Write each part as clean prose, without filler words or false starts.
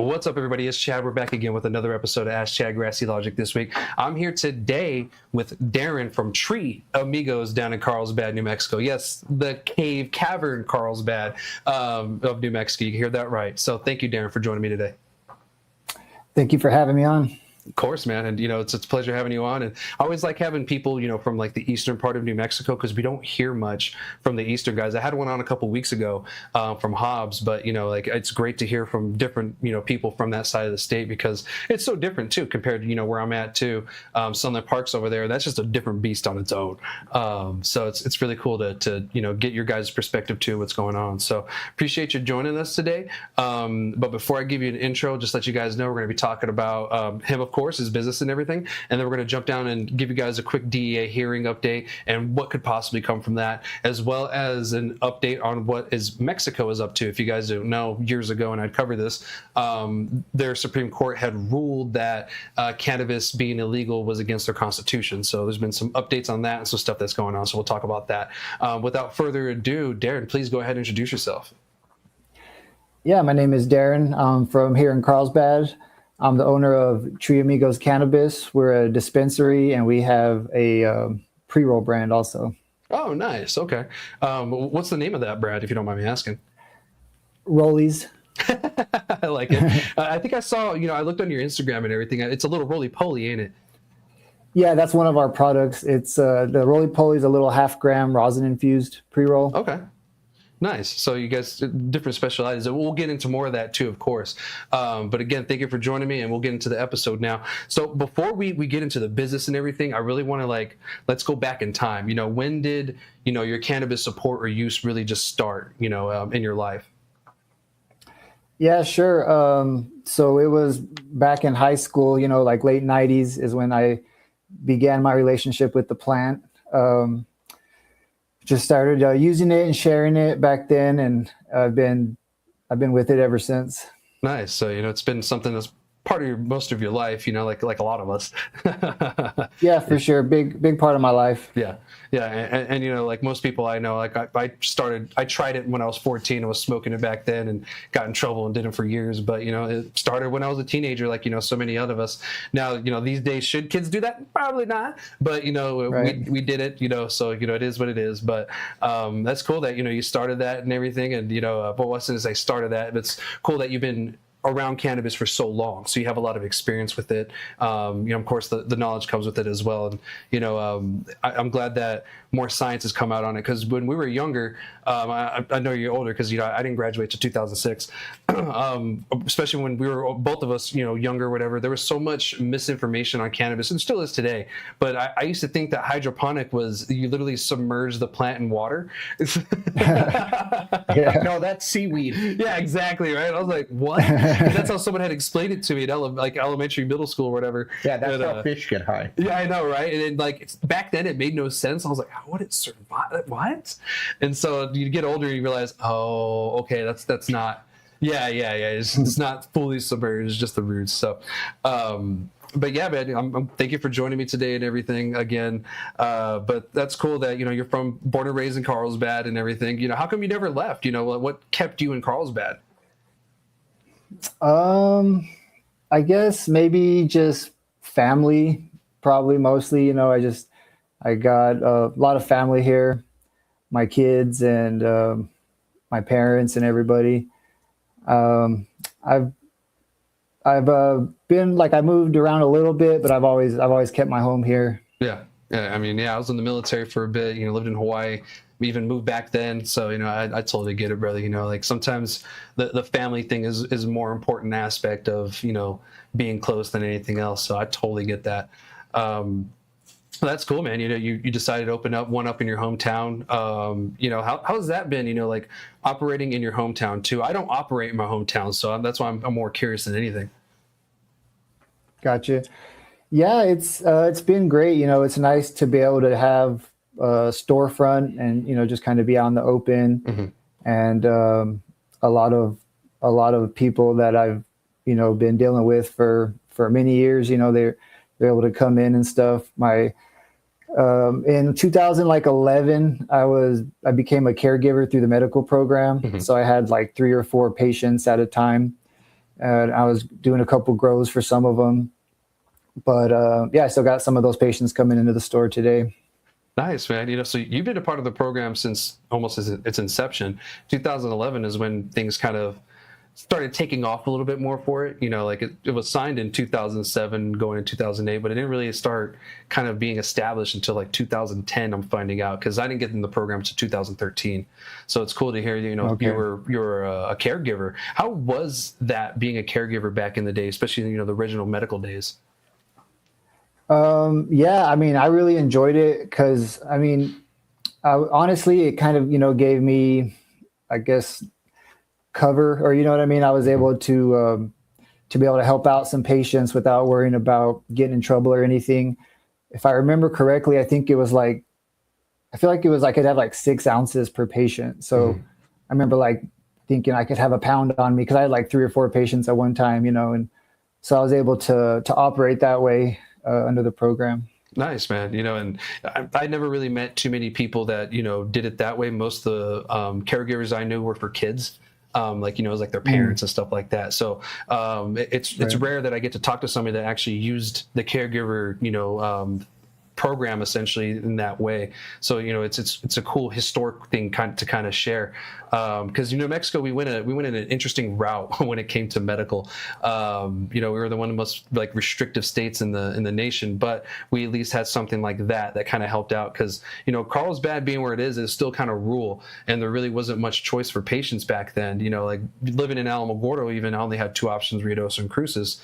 What's up, everybody? It's Chad. We're back again with another episode of Ask Chad Grassy Logic this week. I'm here today with Darren from Tree Amigos down in Carlsbad, New Mexico. Yes, the cavern Carlsbad of New Mexico. You hear that right. So thank you, Darren, for joining me today. Thank you for having me on. Of course, man. And, it's a pleasure having you on. And I always like having people, from like the eastern part of New Mexico, because we don't hear much from the eastern guys. I had one on a couple weeks ago from Hobbs, but, it's great to hear from different, people from that side of the state, because it's so different, too, compared to, where I'm at, too. Sunlit Park's over there. That's just a different beast on its own. So it's really cool to get your guys' perspective, too, what's going on. So appreciate you joining us today. But before I give you an intro, just let you guys know we're going to be talking about him, of course, his business and everything, and then we're going to jump down and give you guys a quick DEA hearing update and what could possibly come from that, as well as an update on what Mexico is up to. If you guys don't know, years ago, and I'd cover this, their Supreme Court had ruled that cannabis being illegal was against their constitution. So there's been some updates on that and some stuff that's going on. So we'll talk about that. Without further ado, Darren, please go ahead and introduce yourself. Yeah, my name is Darren. I'm from here in Carlsbad. I'm the owner of Tree Amigos Cannabis. We're a dispensary, and we have a pre-roll brand also. Oh, nice. Okay. What's the name of that brand, if you don't mind me asking? Rollies. I like it. I think I saw, I looked on your Instagram and everything. It's a little roly-poly, ain't it? Yeah, that's one of our products. It's the roly-poly is a little half-gram rosin-infused pre-roll. Okay. Nice. So you guys, different specialties. We'll get into more of that too, of course. But again, thank you for joining me, and we'll get into the episode now. So before we get into the business and everything, I really want to let's go back in time. When did, your cannabis support or use really just start, in your life? Yeah, sure. So it was back in high school, like late 90s is when I began my relationship with the plant. Just started using it and sharing it back then, and I've been with it ever since. Nice. So it's been something that's part of most of your life, like a lot of us. Yeah, for sure. Big part of my life. Yeah. And like most people I know, like I tried it when I was 14. I was smoking it back then and got in trouble and did it for years. But, it started when I was a teenager, like, so many other of us. Now, these days, should kids do that? Probably not. But, right. we did it, so, it is what it is. But that's cool that, you started that and everything. And, but wasn't as I started that, but it's cool that you've been around cannabis for so long, so you have a lot of experience with it. Of course, the knowledge comes with it as well. And I'm glad that more science has come out on it, because when we were younger, I know you're older because I didn't graduate to 2006. Especially when we were both of us, younger, or whatever. There was so much misinformation on cannabis, and still is today. But I used to think that hydroponic was you literally submerge the plant in water. Yeah. No, that's seaweed. Yeah, exactly. Right. I was like, what? That's how someone had explained it to me at elementary, middle school, or whatever. Yeah, that's how fish get high. Yeah, I know, right? And then, back then, it made no sense. I was like, how would it survive? What? And so you get older, and you realize, oh, okay, that's not. Yeah. It's not fully submerged. It's just the roots. So, but yeah, man, thank you for joining me today and everything again. But that's cool that you're born and raised in Carlsbad and everything. How come you never left? What kept you in Carlsbad? I guess maybe just family, probably mostly. I got a lot of family here, my kids and my parents and everybody. I've been I moved around a little bit, but I've always kept my home here. Yeah. I mean, I was in the military for a bit. Lived in Hawaii. We even moved back then, so I totally get it, brother. Sometimes the family thing is a more important aspect of being close than anything else. So I totally get that. That's cool, man. You decided to open one up in your hometown. How's that been? Operating in your hometown too. I don't operate in my hometown, so that's why I'm more curious than anything. Gotcha. Yeah, it's been great. You know, it's nice to be able to have a storefront and, you know, just kind of be out in the open. Hmm. And a lot of people that I've, you know, been dealing with for many years, you know, they're able to come in and stuff. My in 2011, I became a caregiver through the medical program. Hmm. So I had like 3 or 4 patients at a time, and I was doing a couple grows for some of them. But yeah, I still got some of those patients coming into the store today. Nice, man. You know, so you've been a part of the program since almost its inception. 2011 is when things kind of started taking off a little bit more for it. You know, like it was signed in 2007, going in 2008, but it didn't really start kind of being established until like 2010. I'm finding out because I didn't get in the program until 2013. So it's cool to hear you know Okay. you're a caregiver. How was that being a caregiver back in the day, especially you know the original medical days? Yeah, I mean, I really enjoyed it because, I mean, honestly, it kind of, you know, gave me, I guess, cover, or you know what I mean. I was able to be able to help out some patients without worrying about getting in trouble or anything. If I remember correctly, I think it was like, I feel like it was like I'd have like 6 ounces per patient. So Mhm. I remember like thinking I could have a pound on me because I had like 3 or 4 patients at one time, you know, and so I was able to operate that way under the program. Nice, man. You know, and I never really met too many people that, you know, did it that way. Most of the caregivers I knew were for kids. Like, you know, it was like their Mm, parents and stuff like that. So it's right. rare that I get to talk to somebody that actually used the caregiver, you know, program essentially in that way. So you know, it's a cool historic thing to kind of share because you know Mexico we went in an interesting route when it came to medical. You know, we were the one of the most like restrictive states in the nation, but we at least had something like that kind of helped out because you know Carlsbad being where it is still kind of rural, and there really wasn't much choice for patients back then. You know, like living in Alamogordo, even I only had 2 options: Ritos and Cruces.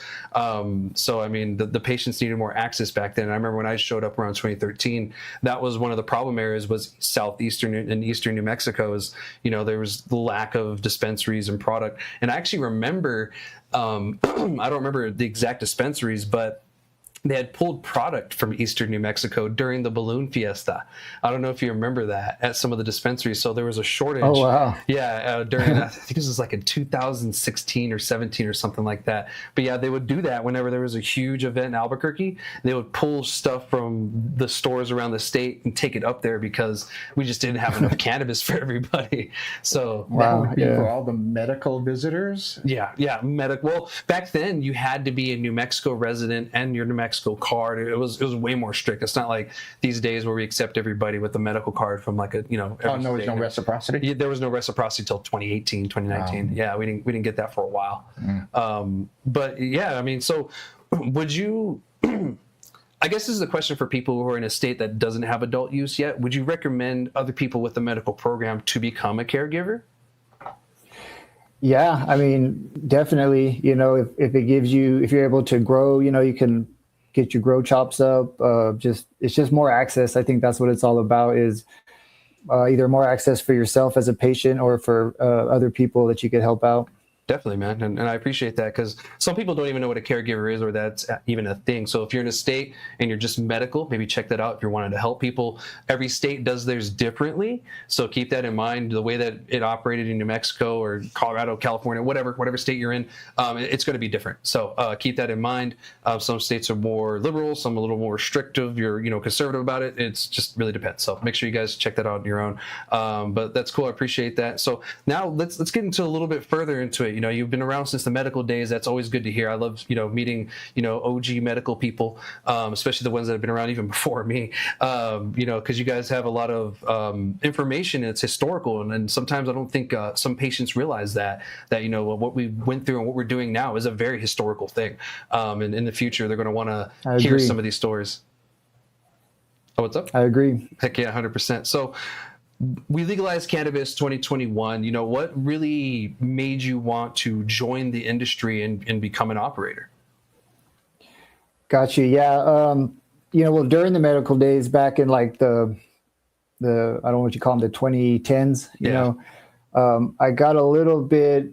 So I mean, the patients needed more access back then. And I remember when I showed up around 2013, that was one of the problem areas was southeastern and eastern New Mexico. Is you know there was the lack of dispensaries and product. And I actually remember, I don't remember the exact dispensaries, but they had pulled product from eastern New Mexico during the balloon fiesta. I don't know if you remember that at some of the dispensaries. So there was a Oh, shortage. wow. Yeah, during I think this was like in 2016 or 17 or something like that. But yeah, they would do that whenever there was a huge event in Albuquerque. They would pull stuff from the stores around the state and take it up there because we just didn't have enough cannabis for everybody. So That Wow. would be for Yeah. all the medical visitors. yeah, medical. Well, back then you had to be a New Mexico resident and your New Mexico card. It was way more strict. It's not like these days where we accept everybody with a medical card from like a you know. Oh, Every no, there's state. no reciprocity. Yeah, there was no reciprocity till 2018, 2019. Yeah, we didn't get that for a while. But yeah, I mean, so would you? I guess this is a question for people who are in a state that doesn't have adult use yet. Would you recommend other people with the medical program to become a caregiver? Yeah, I mean, definitely, you know, if it gives you, if you're able to grow, you know, you can get your grow chops up. It's just more access. I think that's what it's all about is either more access for yourself as a patient or for other people that you could help out. Definitely, man. And I appreciate that because some people don't even know what a caregiver is or that's even a thing. So if you're in a state and you're just medical, maybe check that out if you're wanting to help people. Every state does theirs differently. So keep that in mind. The way that it operated in New Mexico or Colorado, California, whatever state you're in, it's going to be different. So keep that in mind. Some states are more liberal, some a little more restrictive. You're, you know, conservative about it. It's just really depends. So make sure you guys check that out on your own. But that's cool. I appreciate that. So now let's get into a little bit further into it. You know, you've been around since the medical days. That's always good to hear. I love, you know, meeting, you know, OG medical people, especially the ones that have been around even before me, you know, because you guys have a lot of information and it's historical. And sometimes I don't think some patients realize that, you know, what we went through and what we're doing now is a very historical thing. And in the future, they're going to want to I hear agree. some of these stories. Oh, what's up? I agree. Heck yeah, 100%. So we legalized cannabis 2021. You know, what really made you want to join the industry and become an operator? Got you. Yeah. You know, well, during the medical days back in like the I don't know what you call them, the 2010s, you Yeah. know, I got a little bit,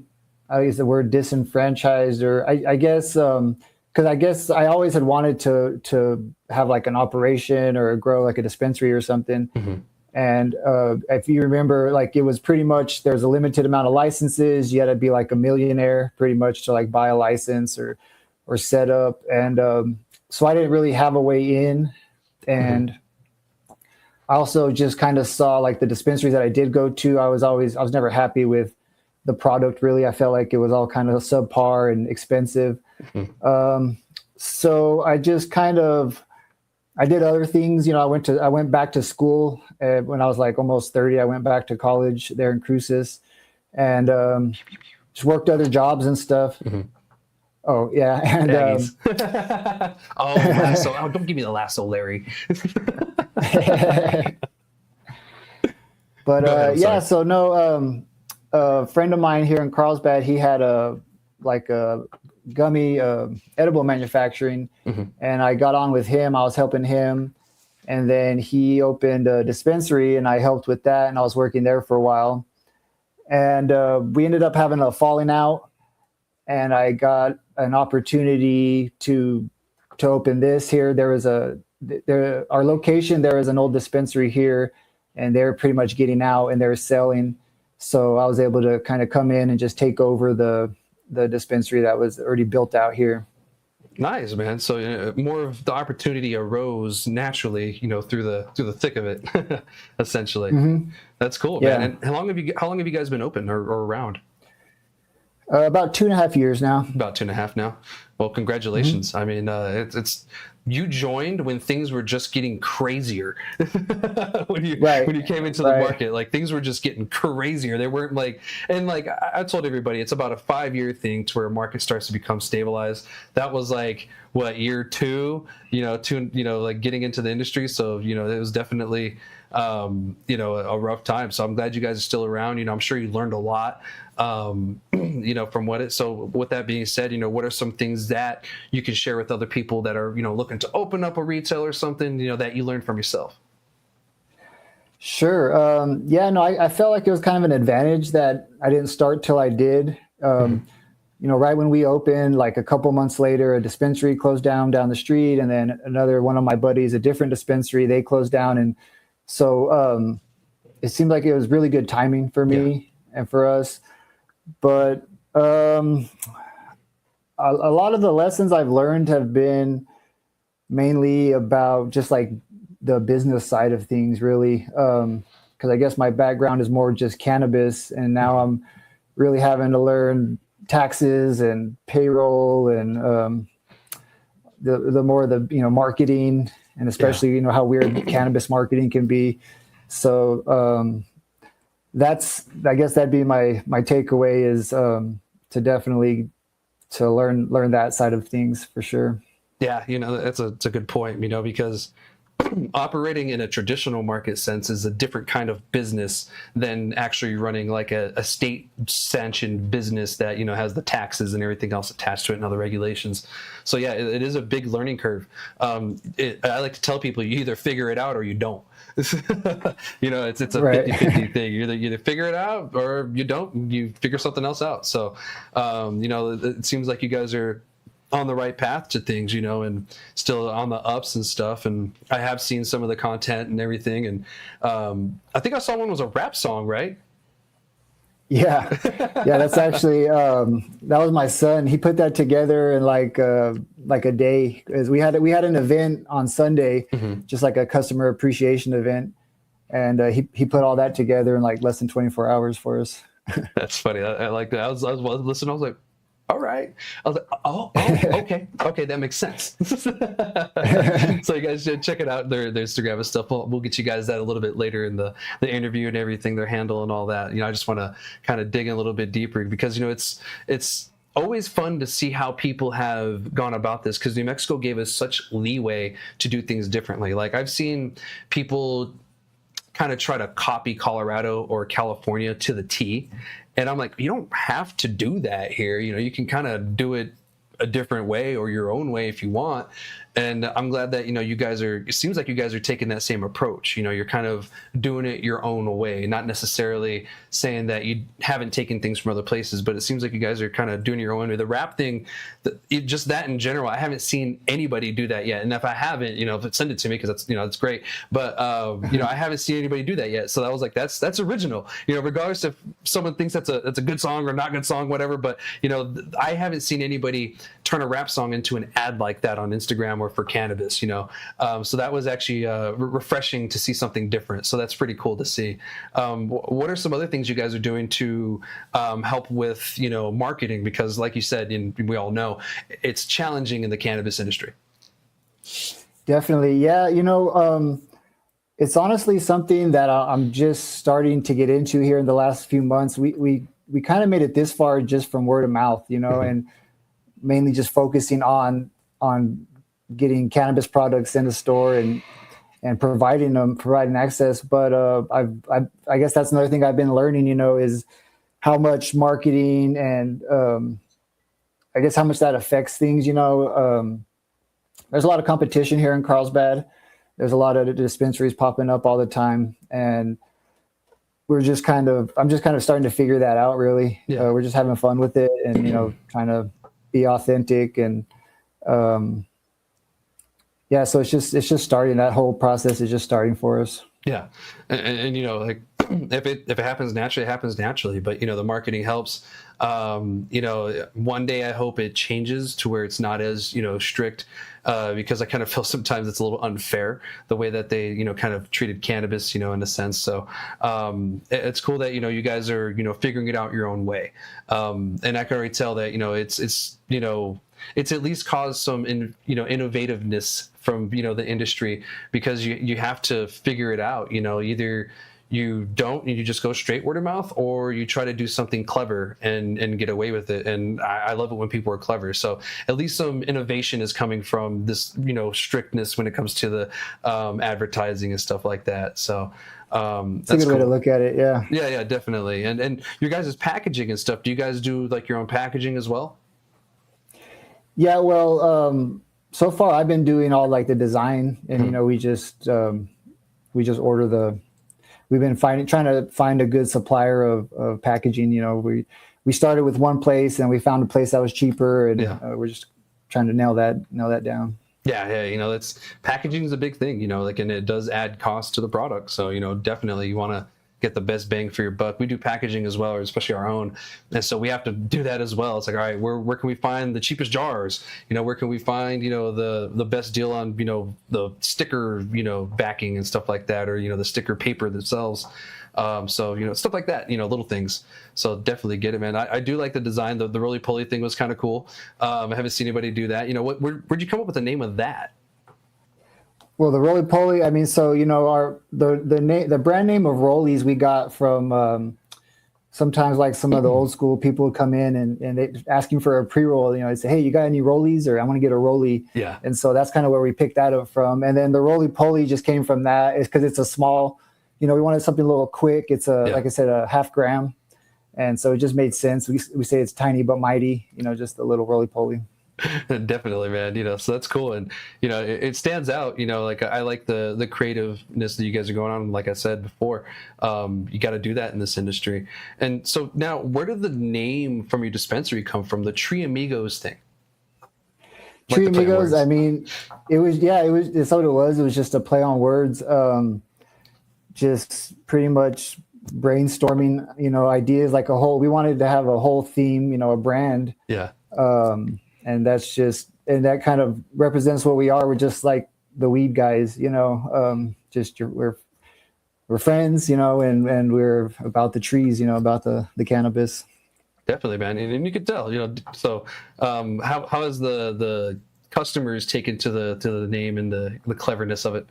I use the word disenfranchised, or I guess because I guess I always had wanted to have like an operation or grow like a dispensary or something. Mm-hmm. And if you remember, like it was pretty much there's a limited amount of licenses. You had to be like a millionaire pretty much to like buy a license or set up. And so I didn't really have a way in. And I also just kind of saw like the dispensaries that I did go to. I was never happy with the product. Really, I felt like it was all kind of subpar and expensive. So I just kind of I did other things. You know, I went back to school when I was like almost 30. I went back to college there in Cruces and just worked other jobs and stuff. Oh yeah, and oh, lasso! Oh, don't give me the lasso, Larry. But ahead, yeah, sorry. so no, a friend of mine here in Carlsbad, he had a gummy edible manufacturing, and I got on with him. I was helping him, and then he opened a dispensary, and I helped with that, and I was working there for a while, and we ended up having a falling out, and I got an opportunity to open this here. There was our location. There is an old dispensary here, and they're pretty much getting out and they're selling. So I was able to kind of come in and just take over the dispensary that was already built out here. Nice, man. So more of the opportunity arose naturally, you know, through the thick of it, essentially. That's cool, man. Yeah. And how long have you guys been open or around? About 2.5 years now. About 2.5 now. Well, congratulations. I mean, it's you joined when things were just getting crazier. when you came into the market, like things were just getting crazier. They weren't like, and like I told everybody, it's about a 5-year thing to where a market starts to become stabilized. That was like what, year 2, like getting into the industry. So, it was definitely a rough time. So I'm glad you guys are still around. I'm sure you learned a lot. From what so with that being said, what are some things that you can share with other people that are, looking to open up a retail or something, that you learned from yourself? Sure. I felt like it was kind of an advantage that I didn't start till I did. Right when we opened, like a couple months later, a dispensary closed down the street, and then another one of my buddies, a different dispensary, they closed down. And so it seemed like it was really good timing for me and for us. But a lot of the lessons I've learned have been mainly about just like the business side of things, really. Because I guess my background is more just cannabis, and now I'm really having to learn taxes and payroll and the more marketing, and especially how weird cannabis marketing can be. So I guess that'd be my takeaway is to definitely to learn that side of things for sure. Yeah, it's a good point, because operating in a traditional market sense is a different kind of business than actually running like a state sanctioned business that has the taxes and everything else attached to it and other regulations. So yeah, it is a big learning curve. I like to tell people, you either figure it out or you don't. It's a 50-50 thing. You either figure it out or you don't. You figure something else out. So it seems like you guys are on the right path to things, and still on the ups and stuff. And I have seen some of the content and everything. And I think I saw one was a rap song, right? Yeah. That's actually that was my son. He put that together in like a day. As we had an event on Sunday, just like a customer appreciation event, and he put all that together in like less than 24 hours for us. That's funny. I like that. I was listening. I was like, all right. I was like, oh, okay, that makes sense. So you guys should check it out, their Instagram and stuff. We'll get you guys that a little bit later in the interview and everything, their handle and all that. I just want to kind of dig in a little bit deeper because it's always fun to see how people have gone about this, because New Mexico gave us such leeway to do things differently. Like I've seen people kind of try to copy Colorado or California to the T. And I'm like, you don't have to do that here. You can kind of do it a different way or your own way if you want. And I'm glad that, you guys it seems like you guys are taking that same approach. You're kind of doing it your own way, not necessarily saying that you haven't taken things from other places, but it seems like you guys are kind of doing it your own way. The rap thing, just that in general, I haven't seen anybody do that yet. And if I haven't, send it to me, because that's great. But, I haven't seen anybody do that yet. So I was like, that's original, regardless if someone thinks that's a good song or not good song, whatever. But, I haven't seen anybody turn a rap song into an ad like that on Instagram or for cannabis, so that was actually refreshing to see something different. So that's pretty cool to see. What are some other things you guys are doing to help with, marketing? Because like you said, and we all know, it's challenging in the cannabis industry. Definitely. Yeah. It's honestly something that I'm just starting to get into here in the last few months. We kind of made it this far just from word of mouth, and mainly just focusing on getting cannabis products in the store and providing access. But I guess that's another thing I've been learning, is how much marketing and I guess how much that affects things. There's a lot of competition here in Carlsbad. There's a lot of dispensaries popping up all the time, and I'm just kind of starting to figure that out, really. Yeah. We're just having fun with it and, trying to be authentic and, yeah, so it's just starting. That whole process is just starting for us. Yeah, and like if it happens naturally, it happens naturally. But the marketing helps. One day I hope it changes to where it's not as strict, because I kind of feel sometimes it's a little unfair the way that they kind of treated cannabis, in a sense. So it's cool that you guys are figuring it out your own way, and I can already tell that it's at least caused some innovativeness from the industry, because you have to figure it out. Either you don't, and you just go straight word of mouth, or you try to do something clever and get away with it. And I love it when people are clever. So at least some innovation is coming from this strictness when it comes to the advertising and stuff like that. So that's a good way to look at it. Yeah, definitely. And your guys' packaging and stuff, do you guys do like your own packaging as well? Yeah, well, so far I've been doing all like the design, and we just order we've been trying to find a good supplier of packaging. We started with one place and we found a place that was cheaper, and we're just trying to nail that down. Yeah, that's packaging is a big thing, and it does add cost to the product. So definitely you want to get the best bang for your buck. We do packaging as well, or especially our own, and so we have to do that as well. It's like, all right, where can we find the cheapest jars? Where can we find the best deal on the sticker backing and stuff like that, or the sticker paper themselves. So stuff like that, little things. So definitely get it, man. I do like the design. The roly poly thing was kind of cool. I haven't seen anybody do that. Where'd you come up with the name of that? Well, the roly poly, I mean, so the brand name of Rollies we got from sometimes like some of the old school people would come in and they asking for a pre-roll. They say, hey, you got any Rollies? Or I want to get a Rollie. Yeah. And so that's kind of where we picked that up from. And then the roly poly just came from that. It's because it's a small, we wanted something a little quick. It's like I said, a 0.5 gram. And so it just made sense. We say it's tiny but mighty, just a little roly poly. Definitely, man. So that's cool, and it stands out. Like I like the creativeness that you guys are going on. Like I said before, you got to do that in this industry. And so now, where did the name from your dispensary come from? The Tree Amigos thing. Tree Amigos. I mean, it's what it was. It was just a play on words. Just pretty much brainstorming, ideas like we wanted to have a whole theme, a brand. Yeah. And that's and that kind of represents what we are. We're just like the weed guys, we're friends, and we're about the trees, about the cannabis. Definitely, man. And you could tell, so how has the customers taken to the name and the cleverness of it?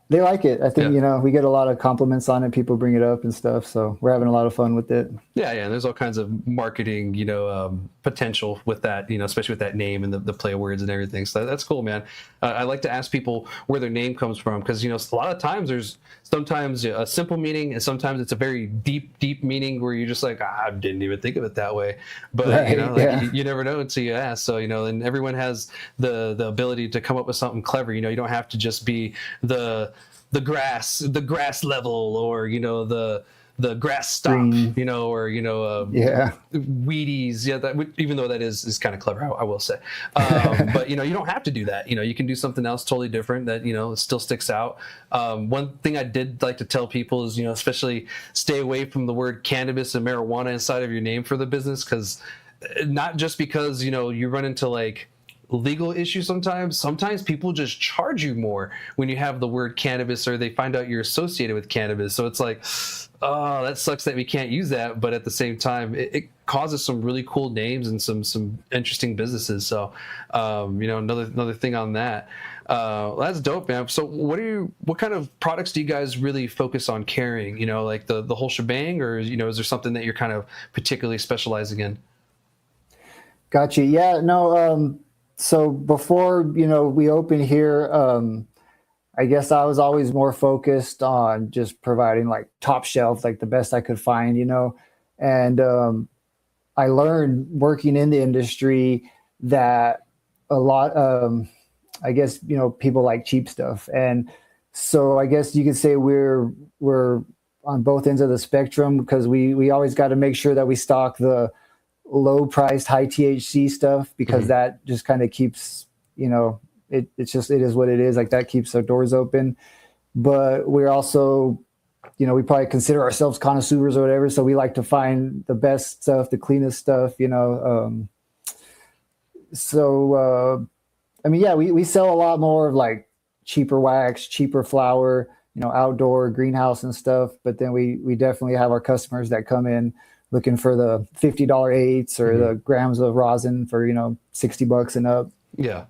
They like it. I think, Yeah. we get a lot of compliments on it. People bring it up and stuff. So we're having a lot of fun with it. Yeah, yeah, and there's all kinds of marketing, potential with that, especially with that name and the play of words and everything. So that's cool, man. I like to ask people where their name comes from because a lot of times there's sometimes a simple meaning and sometimes it's a very deep meaning where you're just like, I didn't even think of it that way. But Right, you never know until you ask. So and everyone has the ability to come up with something clever. You don't have to just be the grass level or the grass stop, Green. or Yeah. Wheaties. Yeah, that even though that is kind of clever, I will say. But you don't have to do that. You can do something else totally different that still sticks out. One thing I did like to tell people is especially stay away from the word cannabis and marijuana inside of your name for the business, because not just because you run into like legal issues sometimes people just charge you more when you have the word cannabis or they find out you're associated with cannabis. So it's like, oh, that sucks that we can't use that, but at the same time it causes some really cool names and some interesting businesses. So another thing on that. That's dope, man. So what kind of products do you guys really focus on carrying, like the whole shebang, or is there something that you're kind of particularly specializing in? Gotcha. Yeah, no, so before, we opened here, I guess I was always more focused on just providing like top shelf, like the best I could find, and I learned working in the industry that a lot, I guess, people like cheap stuff. And so I guess you could say we're on both ends of the spectrum because we always got to make sure that we stock the low priced, high THC stuff because that just kind of keeps, it is what it is. Like that keeps our doors open. But we're also, we probably consider ourselves connoisseurs or whatever. So we like to find the best stuff, the cleanest stuff, we sell a lot more of like cheaper wax, cheaper flower, outdoor greenhouse and stuff. But then we definitely have our customers that come in looking for the $50 eighths or the grams of rosin for, $60 and up. Yeah.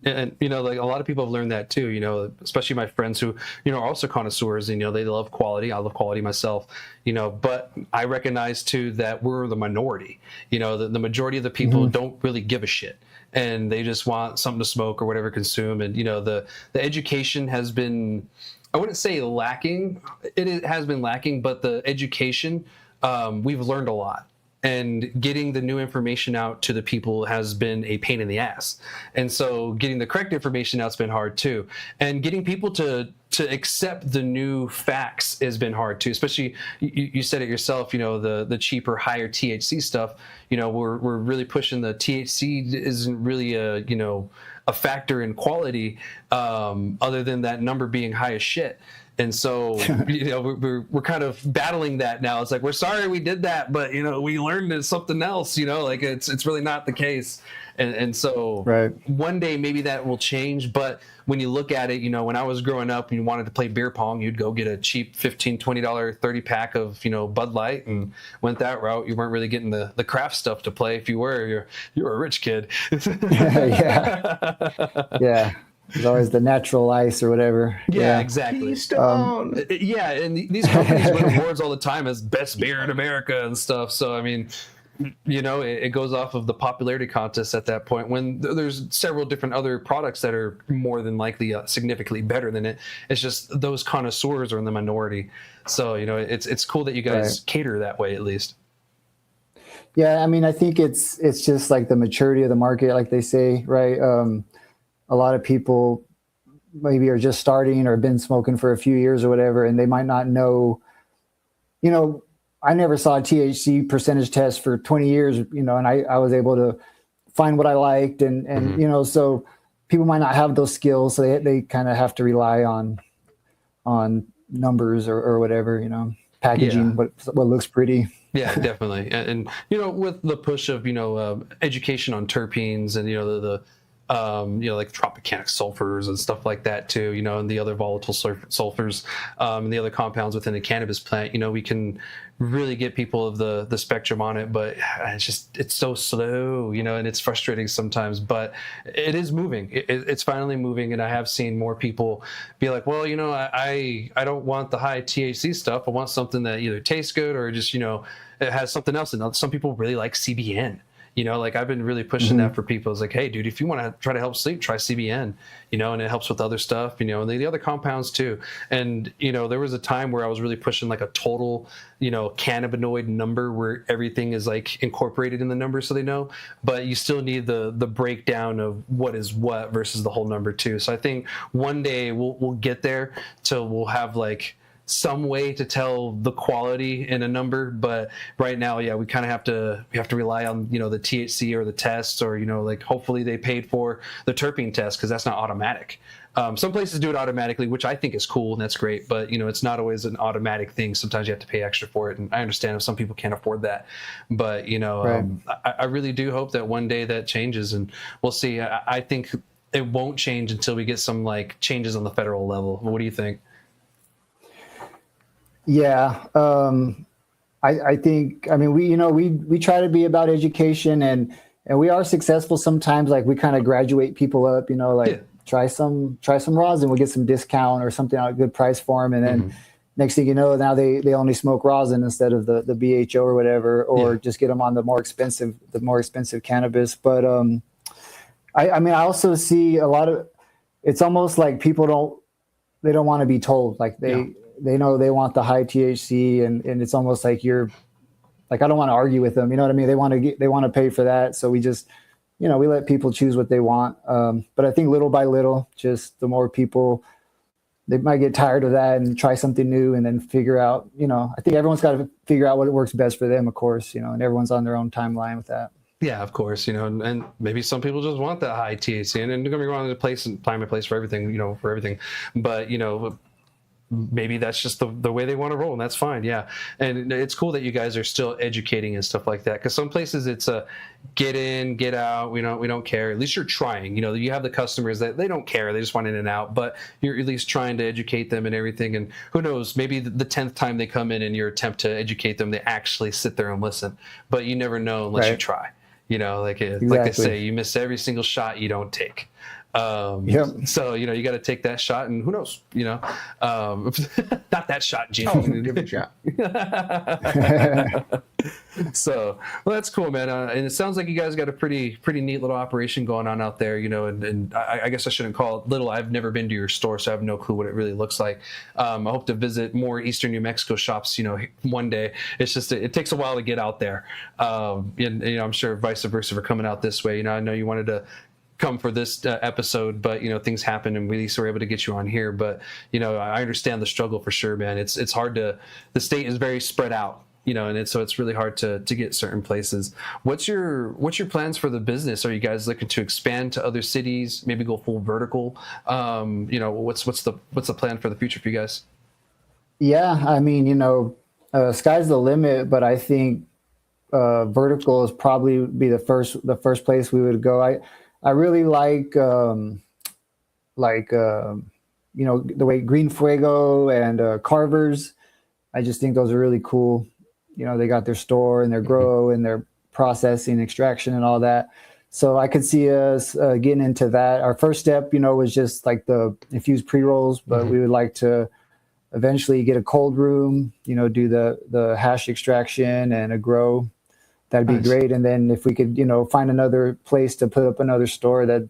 And like a lot of people have learned that too, especially my friends who, are also connoisseurs and, they love quality. I love quality myself, but I recognize too that we're the minority, the majority of the people don't really give a shit and they just want something to smoke or whatever, consume. And, the education has been, I wouldn't say lacking. It has been lacking, but the education, we've learned a lot, and getting the new information out to the people has been a pain in the ass. And so getting the correct information out's been hard too. And getting people to accept the new facts has been hard too, especially you said it yourself, the cheaper, higher THC stuff, we're really pushing the THC isn't really a factor in quality, other than that number being high as shit. And so, we're kind of battling that now. It's like, we're sorry we did that, but, we learned it's something else, like it's really not the case. And so one day maybe that will change. But when you look at it, when I was growing up and you wanted to play beer pong, you'd go get a cheap $15, $20, 30 pack of, Bud Light and went that route. You weren't really getting the craft stuff to play. If you were, you're a rich kid. Yeah. There's always the natural ice or whatever. Yeah, exactly. Yeah, and these companies win awards all the time as best beer in America and stuff. So, I mean, it goes off of the popularity contest at that point when there's several different other products that are more than likely significantly better than it. It's just those connoisseurs are in the minority. So, it's cool that you guys cater that way at least. Yeah, I mean, I think it's just like the maturity of the market, like they say, right? A lot of people maybe are just starting or been smoking for a few years or whatever, and they might not know, I never saw a THC percentage test for 20 years, and I was able to find what I liked and so people might not have those skills. So they kind of have to rely on numbers or whatever, packaging, what looks pretty. Yeah, definitely. And with the push of, education on terpenes and, the like tropicanic sulfurs and stuff like that too, and the other volatile sulfurs, and the other compounds within a cannabis plant. We can really get people of the spectrum on it, but it's so slow, and it's frustrating sometimes, but it is moving. It's finally moving. And I have seen more people be like, well, I don't want the high THC stuff. I want something that either tastes good or just, it has something else. And some people really like CBN. Like I've been really pushing that for people. It's like, hey, dude, if you want to try to help sleep, try CBN, and it helps with other stuff, and the other compounds too. And, there was a time where I was really pushing like a total, cannabinoid number where everything is like incorporated in the number so they know, but you still need the breakdown of what is what versus the whole number too. So I think one day we'll get there till we'll have like some way to tell the quality in a number, but right now, we kind of have to rely on the THC or the tests, or like hopefully they paid for the terpene test, because that's not automatic. Some places do it automatically, which I think is cool and that's great, but it's not always an automatic thing. Sometimes you have to pay extra for it, and I understand if some people can't afford that, but right. I really do hope that one day that changes, and we'll see. I think it won't change until we get some like changes on the federal level. What do you think? Yeah. I think, we try to be about education, and we are successful sometimes. Like we kind of graduate people up, try some rosin, we'll get some discount or something at a good price for them. And then next thing you know, now they only smoke rosin instead of the BHO or whatever, or just get them on the more expensive cannabis. But, I also see a lot of, it's almost like people don't want to be told, like they know they want the high THC, and it's almost like you're like, I don't want to argue with them. You know what I mean? They want to pay for that. So we just, we let people choose what they want. But I think little by little, just the more people, they might get tired of that and try something new, and then figure out, I think everyone's got to figure out what works best for them, of course, and everyone's on their own timeline with that. Yeah, of course, and maybe some people just want that high THC, and don't get me wrong, there's a place and time and place for everything, for everything. But, maybe that's just the way they want to roll, and that's fine. Yeah. And it's cool that you guys are still educating and stuff like that, because some places it's a get in, get out. We don't care. At least you're trying. You have the customers that they don't care. They just want in and out, but you're at least trying to educate them and everything. And who knows, maybe the 10th time they come in and your attempt to educate them, they actually sit there and listen. But you never know unless you try. Like they say, you miss every single shot you don't take. So you got to take that shot, and who knows, not that shot, Jim. Oh, give it a shot. So, well, that's cool, man. And it sounds like you guys got a pretty neat little operation going on out there, and I guess I shouldn't call it little. I've never been to your store, so I have no clue what it really looks like. I hope to visit more Eastern New Mexico shops, one day. It's just, it takes a while to get out there. And I'm sure vice versa for coming out this way. I know you wanted to come for this episode, but things happen, and we at least were able to get you on here. But I understand the struggle for sure, man. It's hard the state is very spread out, and so it's really hard to get certain places. What's your plans for the business? Are you guys looking to expand to other cities, maybe go full vertical? What's the plan for the future for you guys? Yeah, sky's the limit, but I think vertical is probably be the first place we would go. I really like the way Green Fuego and Carvers. I just think those are really cool. They got their store and their grow and their processing, extraction, and all that. So I could see us getting into that. Our first step, was just like the infused pre-rolls, but we would like to eventually get a cold room, do the hash extraction and a grow. That'd be great. And then if we could, find another place to put up another store, that'd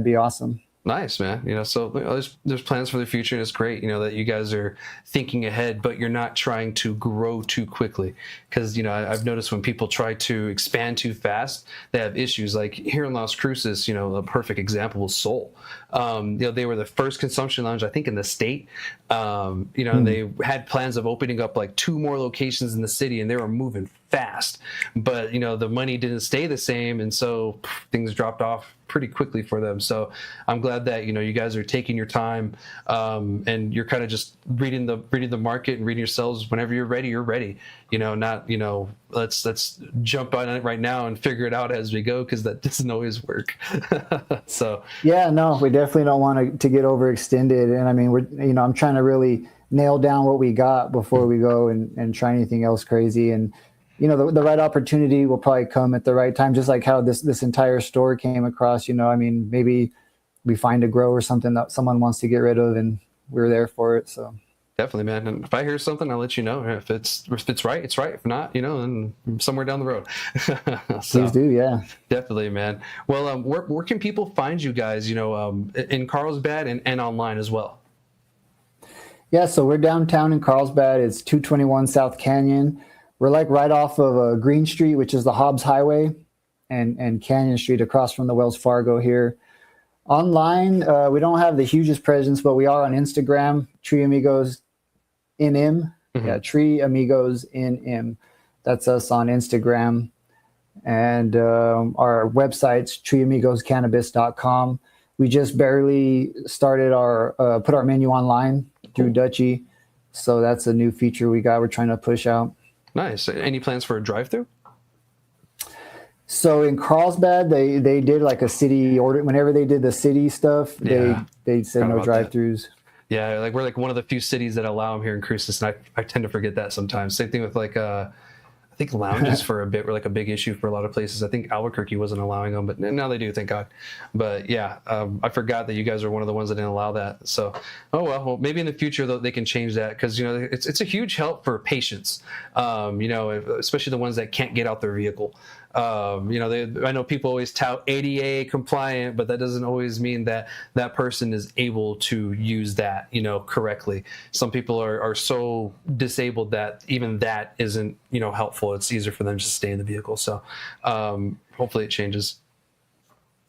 be awesome. Nice, man. So there's plans for the future, and it's great, that you guys are thinking ahead, but you're not trying to grow too quickly. Because, I've noticed when people try to expand too fast, they have issues. Like here in Las Cruces, a perfect example was Soul. They were the first consumption lounge, I think, in the state. And they had plans of opening up like 2 more locations in the city, and they were moving fast, but the money didn't stay the same, and so things dropped off pretty quickly for them. So I'm glad that you guys are taking your time, and you're kind of just reading the market and reading yourselves. Whenever you're ready, you're ready. Not let's jump on it right now and figure it out as we go, because that doesn't always work. So yeah, no, we definitely don't want to get overextended. And I mean, I'm trying to really nail down what we got before we go and try anything else crazy. And the right opportunity will probably come at the right time, just like how this entire store came across. I mean, maybe we find a grow or something that someone wants to get rid of, and we're there for it. So definitely, man. And if I hear something, I'll let you know. If it's right, it's right. If not, then somewhere down the road. So, please do, yeah. Definitely, man. Well, where can people find you guys? In Carlsbad and online as well. Yeah, so we're downtown in Carlsbad. It's 221 South Canyon. We're like right off of Green Street, which is the Hobbs Highway, and Canyon Street across from the Wells Fargo here. Online, we don't have the hugest presence, but we are on Instagram, Tree Amigos NM. Mm-hmm. Yeah, Tree Amigos NM. That's us on Instagram. And our website's treeamigoscannabis.com. We just barely started put our menu online through Dutchie. So that's a new feature we're trying to push out. Nice. Any plans for a drive-through? So in Carlsbad, they did like a city order. Whenever they did the city stuff, they said no drive-throughs. Yeah, like we're like one of the few cities that allow them here in Cruces, and I tend to forget that sometimes. Same thing with like I think lounges for a bit were like a big issue for a lot of places. I think Albuquerque wasn't allowing them, but now they do, thank God. But yeah, I forgot that you guys are one of the ones that didn't allow that. So, well, maybe in the future though they can change that, because it's a huge help for patients. Especially the ones that can't get out their vehicle. I know people always tout ADA compliant, but that doesn't always mean that that person is able to use that, correctly. Some people are so disabled that even that isn't, helpful. It's easier for them to stay in the vehicle. So, hopefully it changes.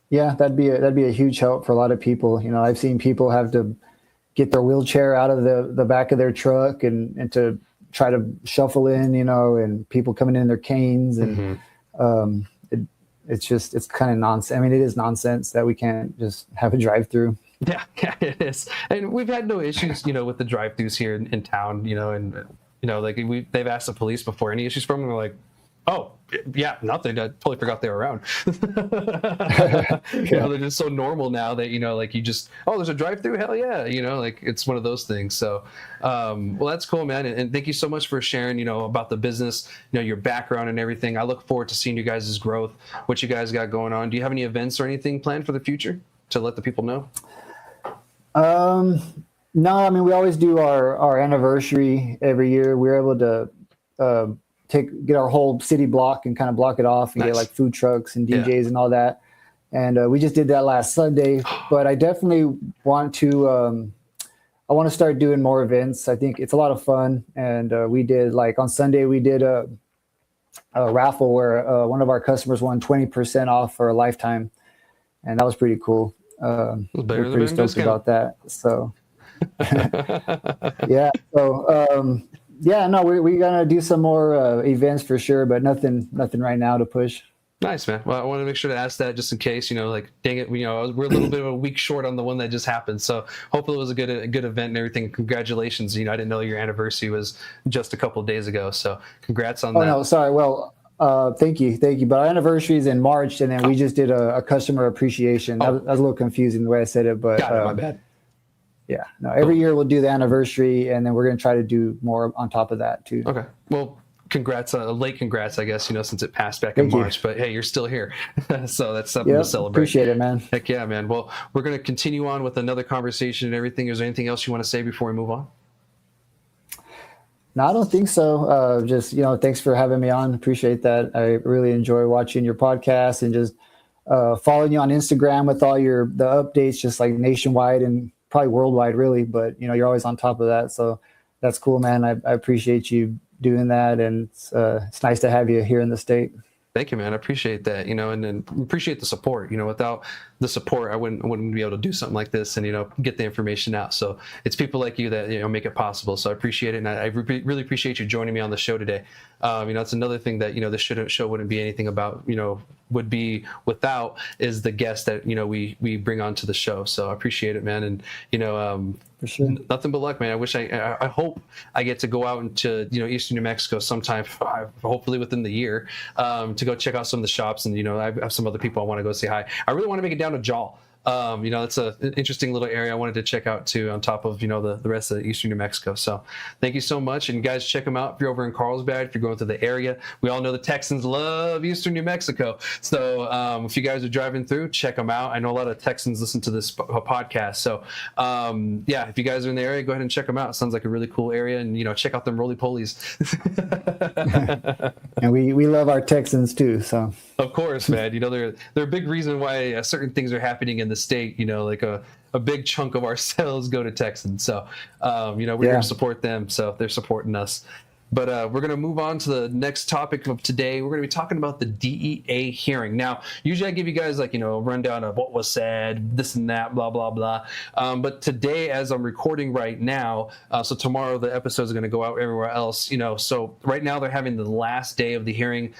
Yeah, that'd be a huge help for a lot of people. I've seen people have to get their wheelchair out of the back of their truck and to try to shuffle in, and people coming in their canes and, mm-hmm. It's kind of nonsense. I mean, it is nonsense that we can't just have a drive-through. Yeah, it is. And we've had no issues, with the drive-throughs here in town, and like they've asked the police before, any issues from them. We're like, oh yeah, nothing. I totally forgot they were around. They're just so normal now that like you just, there's a drive-through, hell yeah, like it's one of those things. So well, that's cool, man, and thank you so much for sharing about the business, your background and everything. I look forward to seeing you guys' growth, what you guys got going on. Do you have any events or anything planned for the future to let the people know? No, I mean, we always do our anniversary every year. We're able to get our whole city block and kind of block it off and get like food trucks and DJs and all that. And we just did that last Sunday, but I definitely want to, I want to start doing more events. I think it's a lot of fun. And we did on Sunday, we did a raffle where one of our customers won 20% off for a lifetime. And that was pretty cool. We're pretty stoked about that. So yeah. So, yeah, no, we're gonna do some more events for sure, but nothing right now to push. Nice, man. Well, I want to make sure to ask that just in case, like, dang it, we're a little bit of a week short on the one that just happened. So hopefully it was a good event and everything. Congratulations. I didn't know your anniversary was just a couple of days ago. So congrats on that. Oh no, sorry. Well, thank you. But our anniversary is in March, and then we just did a customer appreciation. That was a little confusing the way I said it, but got it, my bad. Yeah, no, every year we'll do the anniversary, and then we're going to try to do more on top of that too. Okay. Well, congrats, late congrats, I guess, since it passed back in March, but hey, you're still here. So that's something to celebrate. Appreciate it, man. Heck yeah, man. Well, we're going to continue on with another conversation and everything. Is there anything else you want to say before we move on? No, I don't think so. Just, thanks for having me on. Appreciate that. I really enjoy watching your podcast and just following you on Instagram with all the updates, just like nationwide and probably worldwide, really. But, you're always on top of that. So that's cool, man. I appreciate you doing that. And it's nice to have you here in the state. Thank you, man. I appreciate that, and appreciate the support. Without the support, I wouldn't be able to do something like this and get the information out. So it's people like you that make it possible. So I appreciate it, and I really appreciate you joining me on the show today. It's another thing that the show wouldn't be anything about would be without is the guests that we bring onto the show. So I appreciate it, man, and For sure. nothing but luck, man. I wish I hope I get to go out into eastern New Mexico sometime, hopefully within the year, to go check out some of the shops, and I have some other people I want to go say hi. I really want to make it down to Jaw. It's an interesting little area I wanted to check out too, on top of the rest of eastern New Mexico. So thank you so much, and guys, check them out if you're over in Carlsbad, if you're going through the area. We all know the Texans love eastern New Mexico, so if you guys are driving through, check them out. I know a lot of Texans listen to this podcast, so if you guys are in the area, go ahead and check them out. It sounds like a really cool area, and check out them roly polies. And we love our Texans too, so of course, man. They're a big reason why certain things are happening in the state. Like a big chunk of our sales go to Texans. So, we're here to support them. So they're supporting us. But we're going to move on to the next topic of today. We're going to be talking about the DEA hearing. Now, usually I give you guys a rundown of what was said, this and that, blah, blah, blah. But today, as I'm recording right now, so tomorrow the episode is going to go out everywhere else, so right now they're having the last day of the hearing.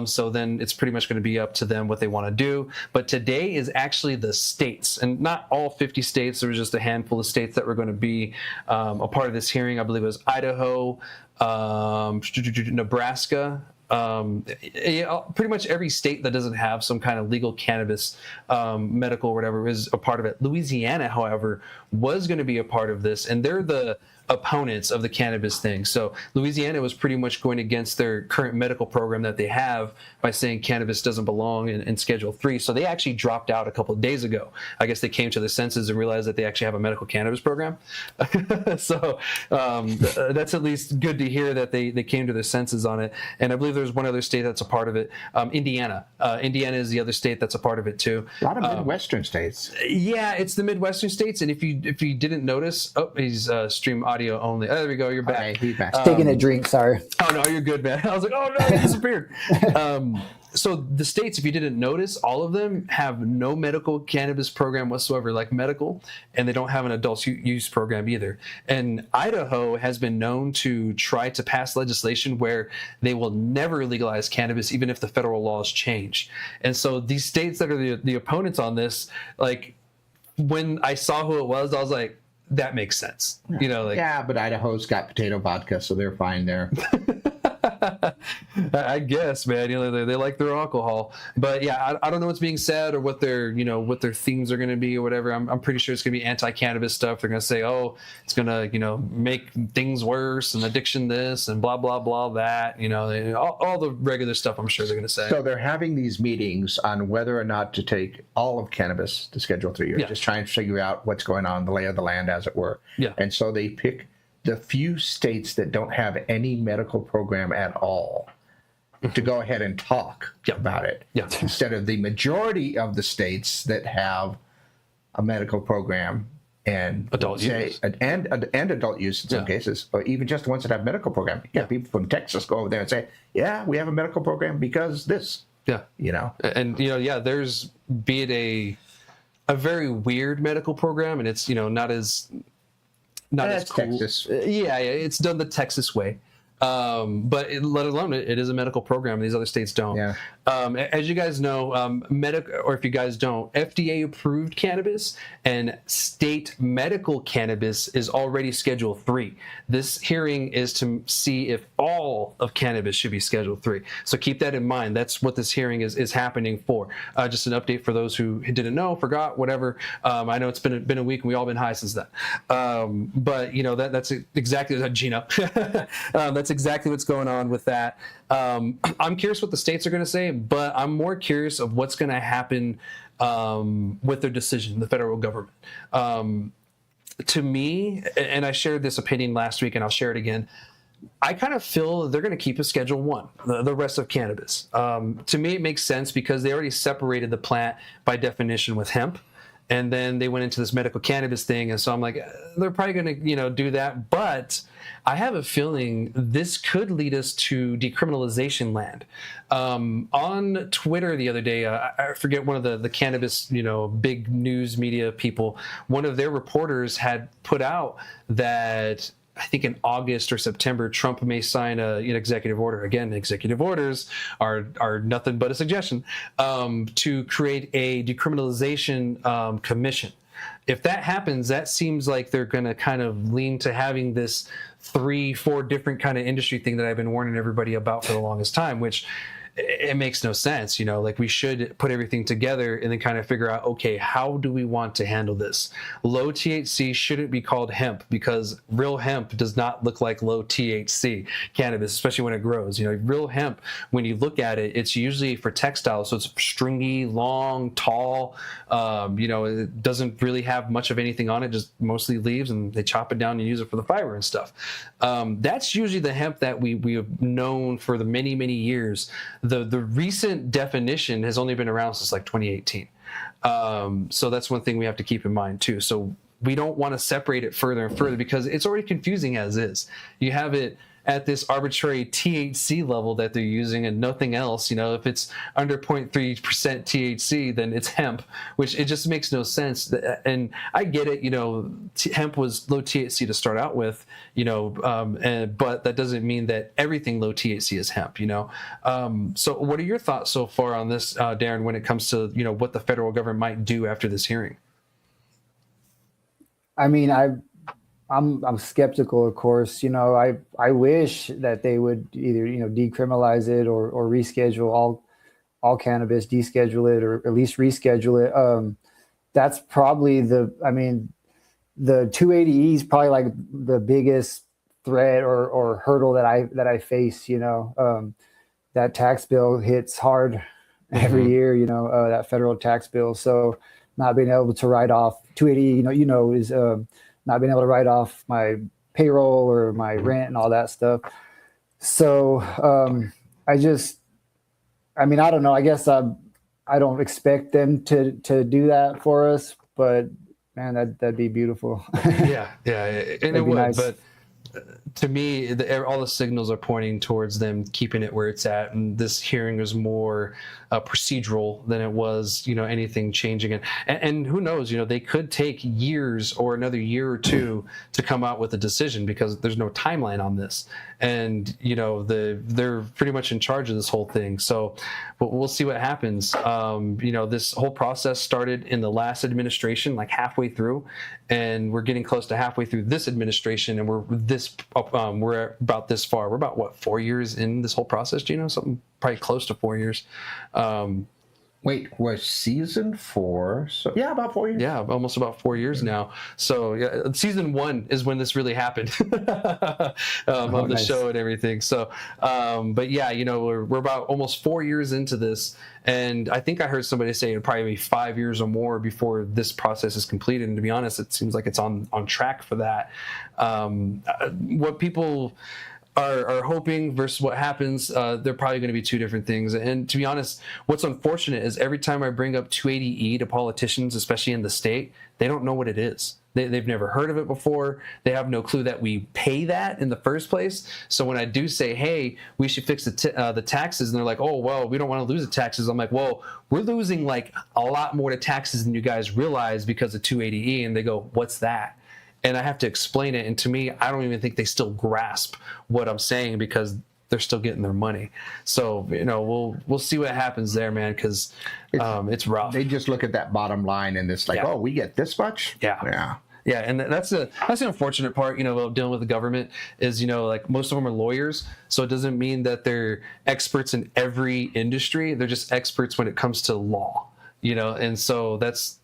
So then it's pretty much going to be up to them what they want to do. But today is actually the states, and not all 50 states. There was just a handful of states that were going to be a part of this hearing. I believe it was Idaho, Nebraska, pretty much every state that doesn't have some kind of legal cannabis, medical or whatever, is a part of it. Louisiana, however, was going to be a part of this, and they're the opponents of the cannabis thing. So Louisiana was pretty much going against their current medical program that they have by saying cannabis doesn't belong in Schedule 3. So they actually dropped out a couple of days ago. I guess they came to their senses and realized that they actually have a medical cannabis program. So that's at least good to hear that they came to their senses on it. And I believe there's one other state that's a part of it. Indiana. Indiana is the other state that's a part of it too. A lot of Midwestern states. Yeah, it's the Midwestern states. And if you didn't notice, he's stream audio only. Oh, there we go. You're back. Right, he's back. taking a drink. Sorry. Oh no, you're good, man. I was like, oh no, he disappeared. So the states, if you didn't notice, all of them have no medical cannabis program whatsoever, like medical, and they don't have an adult use program either. And Idaho has been known to try to pass legislation where they will never legalize cannabis, even if the federal laws change. And so these states that are the opponents on this, when I saw who it was, I was like, that makes sense. Yeah, but Idaho's got potato vodka, so they're fine there. I guess, man. They like their alcohol, but yeah, I don't know what's being said or what their what their themes are going to be or whatever. I'm pretty sure it's going to be anti-cannabis stuff. They're going to say, oh, it's going to make things worse and addiction this and blah blah blah that. All the regular stuff. I'm sure they're going to say. So they're having these meetings on whether or not to take all of cannabis to Schedule 3. You're just trying to figure out what's going on, the lay of the land, as it were. Yeah. And so they pick the few states that don't have any medical program at all to go ahead and talk about it, instead of the majority of the states that have a medical program and adult use and adult use in some cases, or even just the ones that have medical program. You got people from Texas go over there and say, yeah, we have a medical program because this. And there's, be it a very weird medical program, and it's not as cool. Texas. It's done the Texas way. But let alone it is a medical program. These other states don't. Yeah. As you guys know, or if you guys don't, FDA approved cannabis and state medical cannabis is already Schedule 3. This hearing is to see if all of cannabis should be Schedule 3. So keep that in mind. That's what this hearing is happening for. Just an update for those who didn't know, forgot, whatever. I know it's been a week and we all been high since then. But that's exactly Gino. That's exactly what's going on with that. I'm curious what the states are going to say, but I'm more curious of what's going to happen with their decision, the federal government. To me, and I shared this opinion last week, and I'll share it again, I kind of feel they're going to keep a Schedule 1, the rest of cannabis. To me, it makes sense because they already separated the plant by definition with hemp. and then they went into this medical cannabis thing. And so I'm like, they're probably going to, do that. But I have a feeling this could lead us to decriminalization land. On Twitter the other day, I forget, one of the cannabis, big news media people, one of their reporters had put out that I think in August or September, Trump may sign an executive order. Again, executive orders are nothing but a suggestion, to create a decriminalization commission. If that happens, that seems like they're going to kind of lean to having this 3-4 different kind of industry thing that I've been warning everybody about for the longest time, which it makes no sense. Like we should put everything together and then kind of figure out, okay, how do we want to handle this? Low THC shouldn't be called hemp, because real hemp does not look like low THC cannabis, especially when it grows. Real hemp, when you look at it, it's usually for textiles. So it's stringy, long, tall. It doesn't really have much of anything on it, just mostly leaves, and they chop it down and use it for the fiber and stuff. That's usually the hemp that we have known for the many, many years. The recent definition has only been around since like 2018. So that's one thing we have to keep in mind too. So we don't want to separate it further and further, because it's already confusing as is. You have it at this arbitrary THC level that they're using and nothing else. If it's under 0.3% THC, then it's hemp, which it just makes no sense. And I get it, hemp was low THC to start out with, but that doesn't mean that everything low THC is hemp, So what are your thoughts so far on this, Darren, when it comes to, what the federal government might do after this hearing? I mean, I'm skeptical, of course. I wish that they would either, decriminalize it or reschedule all cannabis, deschedule it, or at least reschedule it. That's probably the 280E is probably like the biggest threat or hurdle that I face. That tax bill hits hard every year. That federal tax bill. So not being able to write off 280E, is not being able to write off my payroll or my rent and all that stuff. So I don't know. I guess I don't expect them to do that for us, but man, that'd be beautiful. Yeah, and it would. Nice. But to me, all the signals are pointing towards them keeping it where it's at, and this hearing is more procedural than it was, anything changing. And who knows, they could take years or another year or two to come out with a decision, because there's no timeline on this. And, they're pretty much in charge of this whole thing. So we'll see what happens. This whole process started in the last administration, like halfway through, and we're getting close to halfway through this administration, and we're about this far. We're about 4 years in this whole process, Gino? Something probably close to 4 years. Wait, was season 4? So yeah, about 4 years. Yeah, almost about 4 years now. So yeah, season 1 is when this really happened of the show and everything. So, but yeah, we're about almost 4 years into this, and I think I heard somebody say it'd probably be 5 years or more before this process is completed. And to be honest, it seems like it's on track for that. What people are hoping versus what happens, they're probably going to be two different things. And to be honest, what's unfortunate is every time I bring up 280E to politicians, especially in the state, they don't know what it is. They've never heard of it before. They have no clue that we pay that in the first place. So when I do say, hey, we should fix the taxes, and they're like, oh, well, we don't want to lose the taxes. I'm like, well, we're losing like a lot more to taxes than you guys realize because of 280E. And they go, what's that? And I have to explain it. And to me, I don't even think they still grasp what I'm saying, because they're still getting their money. So, we'll see what happens there, man, because it's rough. They just look at that bottom line and it's like, oh, we get this much? Yeah. Yeah, and that's the unfortunate part, of dealing with the government is, like most of them are lawyers, so it doesn't mean that they're experts in every industry. They're just experts when it comes to law, and so that's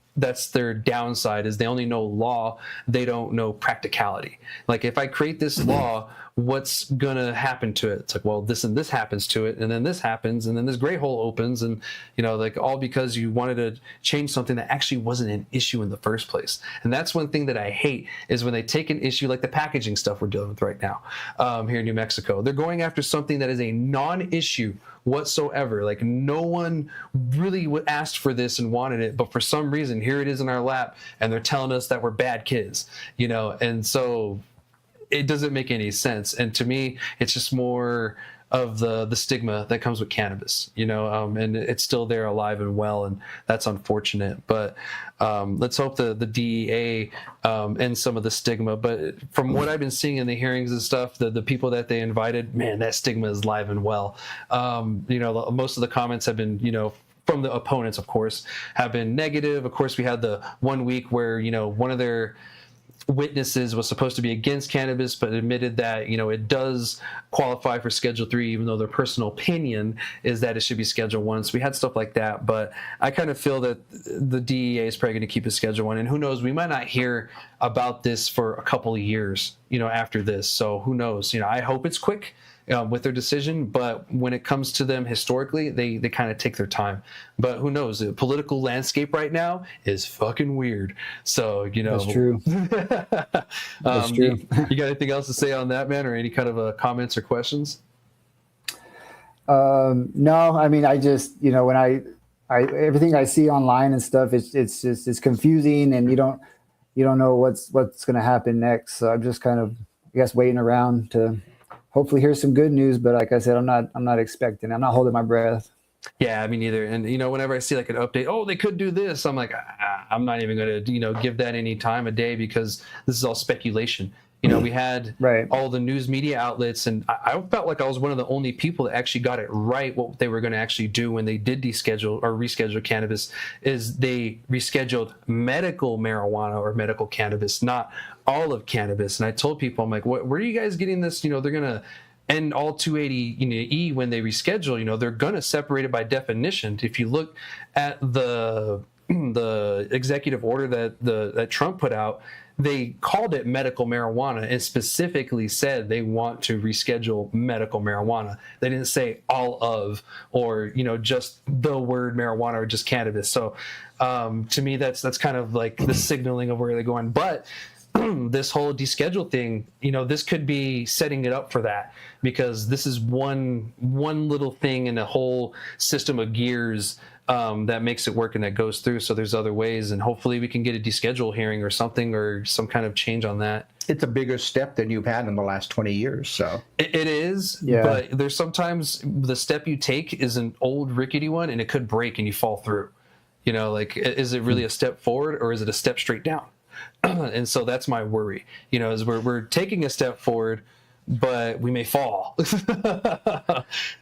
their downside, is they only know law, they don't know practicality. Like if I create this law, what's going to happen to it? It's like, well, this and this happens to it, and then this happens, and then this gray hole opens, and, you know, like all because you wanted to change something that actually wasn't an issue in the first place. And that's one thing that I hate is when they take an issue like the packaging stuff we're dealing with right now here in New Mexico. They're going after something that is a non-issue whatsoever. Like no one really asked for this and wanted it, but for some reason here it is in our lap, and they're telling us that we're bad kids, you know. And so it doesn't make any sense. And to me, it's just more of the stigma that comes with cannabis, you know, and it's still there alive and well, and that's unfortunate. But let's hope the DEA ends some of the stigma. But from what I've been seeing in the hearings and stuff, the people that they invited, man, that stigma is alive and well. You know, most of the comments have been, you know, from the opponents, of course, have been negative. Of course, we had the 1 week where, you know, one of their witnesses was supposed to be against cannabis, but admitted that, you know, it does qualify for Schedule 3, even though their personal opinion is that it should be Schedule 1. So we had stuff like that. But I kind of feel that the DEA is probably going to keep it Schedule 1. And who knows, we might not hear about this for a couple of years, you know, after this. So who knows? You know, I hope it's quick with their decision, but when it comes to them historically, they kind of take their time. But who knows? The political landscape right now is fucking weird. So, you know, that's true. That's true. You got anything else to say on that, man, or any kind of comments or questions? No, I mean, I just, you know, when I everything I see online and stuff, it's confusing, and you don't know what's going to happen next. So I'm just kind of, I guess, waiting around to hopefully hear some good news. But like I said, I'm not expecting. I'm not holding my breath. Yeah, me neither. And, you know, whenever I see like an update, oh, they could do this, I'm like, I'm not even going to, you know, give that any time of day, because this is all speculation. You know, we had all the news media outlets, and I felt like I was one of the only people that actually got it right what they were going to actually do when they did reschedule cannabis, is they rescheduled medical marijuana or medical cannabis, not all of cannabis. And I told people, I'm like, where are you guys getting this? You know, they're going to end all 280E when they reschedule. You know, they're going to separate it by definition. If you look at the executive order that Trump put out, they called it medical marijuana and specifically said they want to reschedule medical marijuana. They didn't say all of, or, you know, just the word marijuana or just cannabis. So to me, that's kind of like the signaling of where they're going. But this whole deschedule thing, you know, this could be setting it up for that, because this is one little thing in a whole system of gears that makes it work and that goes through. So there's other ways, and hopefully we can get a deschedule hearing or something, or some kind of change on that. It's a bigger step than you've had in the last 20 years. So it is, but there's sometimes the step you take is an old rickety one, and it could break and you fall through. You know, like, is it really a step forward, or is it a step straight down? And so that's my worry, you know, is we're taking a step forward, but we may fall.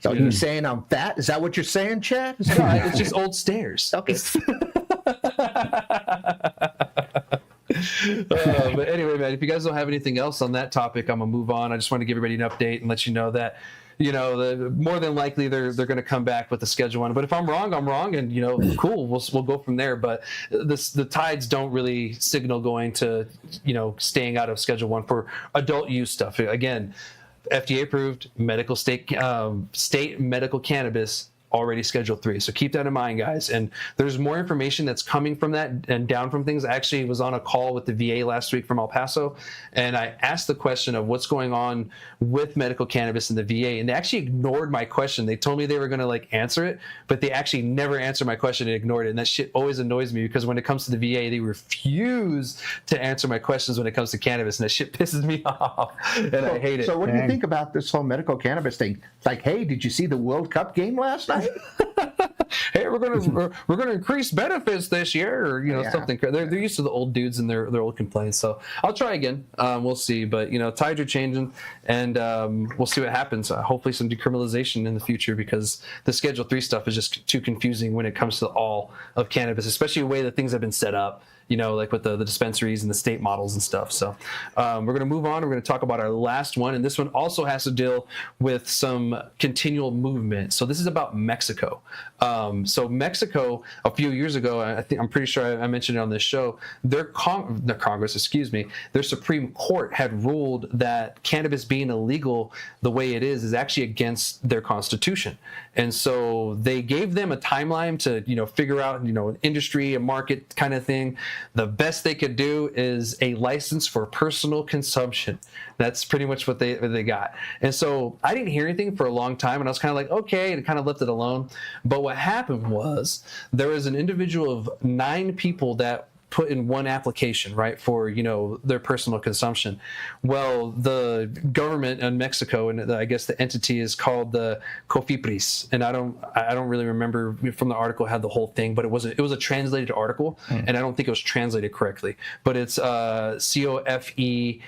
So you saying I'm fat? Is that what you're saying, Chad? No, it's just old stairs. Okay. But anyway, man, if you guys don't have anything else on that topic, I'm gonna move on. I just want to give everybody an update and let you know that, you know, more than likely they're going to come back with the Schedule 1. But if I'm wrong, I'm wrong, and, you know, cool, we'll go from there. But the tides don't really signal going to, you know, staying out of Schedule 1 for adult use stuff. Again, FDA approved medical state medical cannabis, already Schedule 3. So keep that in mind, guys. And there's more information that's coming from that and down from things. I actually was on a call with the VA last week from El Paso, and I asked the question of what's going on with medical cannabis in the VA, and they actually ignored my question. They told me they were going to like answer it, but they actually never answered my question and ignored it. And that shit always annoys me, because when it comes to the VA, they refuse to answer my questions when it comes to cannabis, and that shit pisses me off, and I hate it. So what do you think about this whole medical cannabis thing? It's like, hey, did you see the World Cup game last night? Hey, we're gonna increase benefits this year, or, you know, something. They're used to the old dudes and their old complaints. So I'll try again. We'll see. But, you know, tides are changing, and we'll see what happens. Hopefully some decriminalization in the future, because the Schedule 3 stuff is just too confusing when it comes to all of cannabis, especially the way that things have been set up. like with the dispensaries and the state models and stuff. So we're going to move on. We're going to talk about our last one, and this one also has to deal with some continual movement. So this is about Mexico. So Mexico, a few years ago, I'm pretty sure I mentioned it on this show, their Supreme Court had ruled that cannabis being illegal the way it is actually against their constitution. And so they gave them a timeline to, figure out, an industry, a market kind of thing. The best they could do is a license for personal consumption. That's pretty much what they got. And so I didn't hear anything for a long time, and I was kind of like, okay, and kind of left it alone. But what happened was there was an individual of 9 people that put in one application, right, for their personal consumption. Well, the government in Mexico, and I guess the entity is called the COFEPRIS, and I don't really remember from the article had the whole thing, but it was a translated article, and I don't think it was translated correctly, but it's COFEPRIS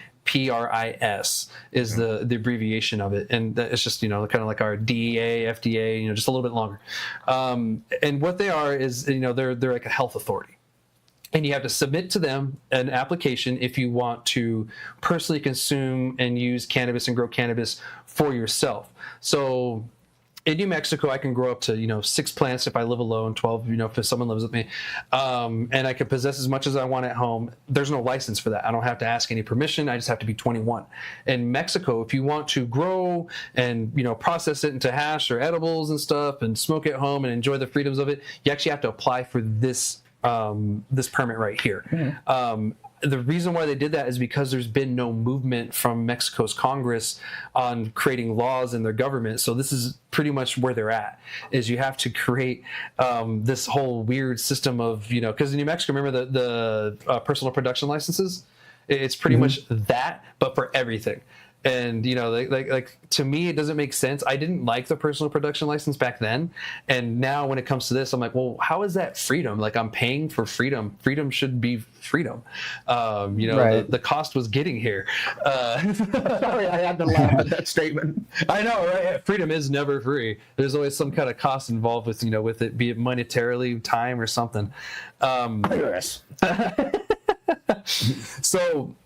is the abbreviation of it, and it's just kind of like our DEA, FDA, just a little bit longer. And what they are is they're like a health authority. And you have to submit to them an application if you want to personally consume and use cannabis and grow cannabis for yourself. So in New Mexico, I can grow up to 6 plants if I live alone, 12 if someone lives with me, and I can possess as much as I want at home. There's no license for that. I don't have to ask any permission. I just have to be 21. In Mexico, if you want to grow and process it into hash or edibles and stuff and smoke at home and enjoy the freedoms of it, you actually have to apply for this permit right here. The reason why they did that is because there's been no movement from Mexico's Congress on creating laws in their government. So this is pretty much where they're at, is you have to create this whole weird system of, because in New Mexico, remember the personal production licenses? It's pretty much that, but for everything. And like to me, it doesn't make sense. I didn't like the personal production license back then, and now when it comes to this, I'm like, well, how is that freedom? Like, I'm paying for freedom. Freedom should be freedom. Right. The cost was getting here. Sorry, I had to laugh at that statement. I know, right? Freedom is never free. There's always some kind of cost involved with with it, be it monetarily, time, or something. Yes. So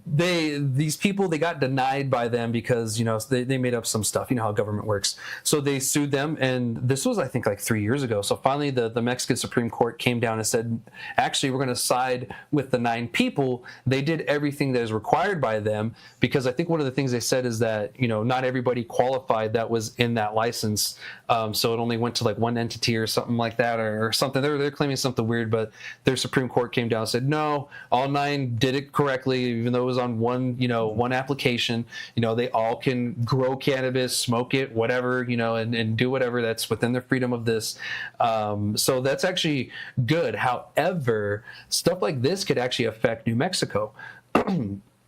these people got denied by them because they made up some stuff. How government works. So they sued them, and this was I think like 3 years ago. So finally the Mexican Supreme Court came down and said, actually, we're going to side with the 9 people. They did everything that is required by them, because I think one of the things they said is that not everybody qualified that was in that license. So it only went to like one entity or something like that, or something. They're claiming something weird, but their Supreme Court came down and said, no, all 9 did it correctly, even though it was on one application. They all can grow cannabis, smoke it, whatever, and do whatever that's within the freedom of this. So that's actually good. However, stuff like this could actually affect New Mexico.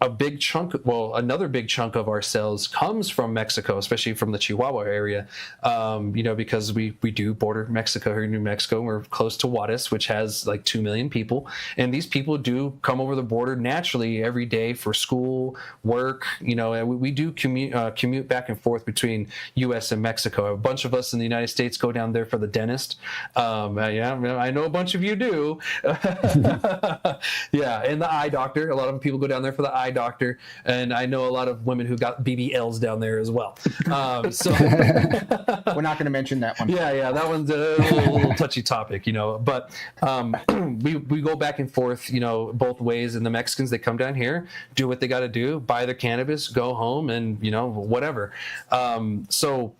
Another big chunk of our sales comes from Mexico, especially from the Chihuahua area, because we do border Mexico here in New Mexico. We're close to Juarez, which has like 2 million people. And these people do come over the border naturally every day for school, work, and we do commute back and forth between U.S. and Mexico. A bunch of us in the United States go down there for the dentist. I know a bunch of you do. Yeah, and the eye doctor. A lot of people go down there for the eye doctor, and I know a lot of women who got BBLs down there as well. So we're not going to mention that one. Yeah, that one's a little touchy topic, but we go back and forth, both ways. And the Mexicans, they come down here, do what they got to do, buy their cannabis, go home, and whatever. So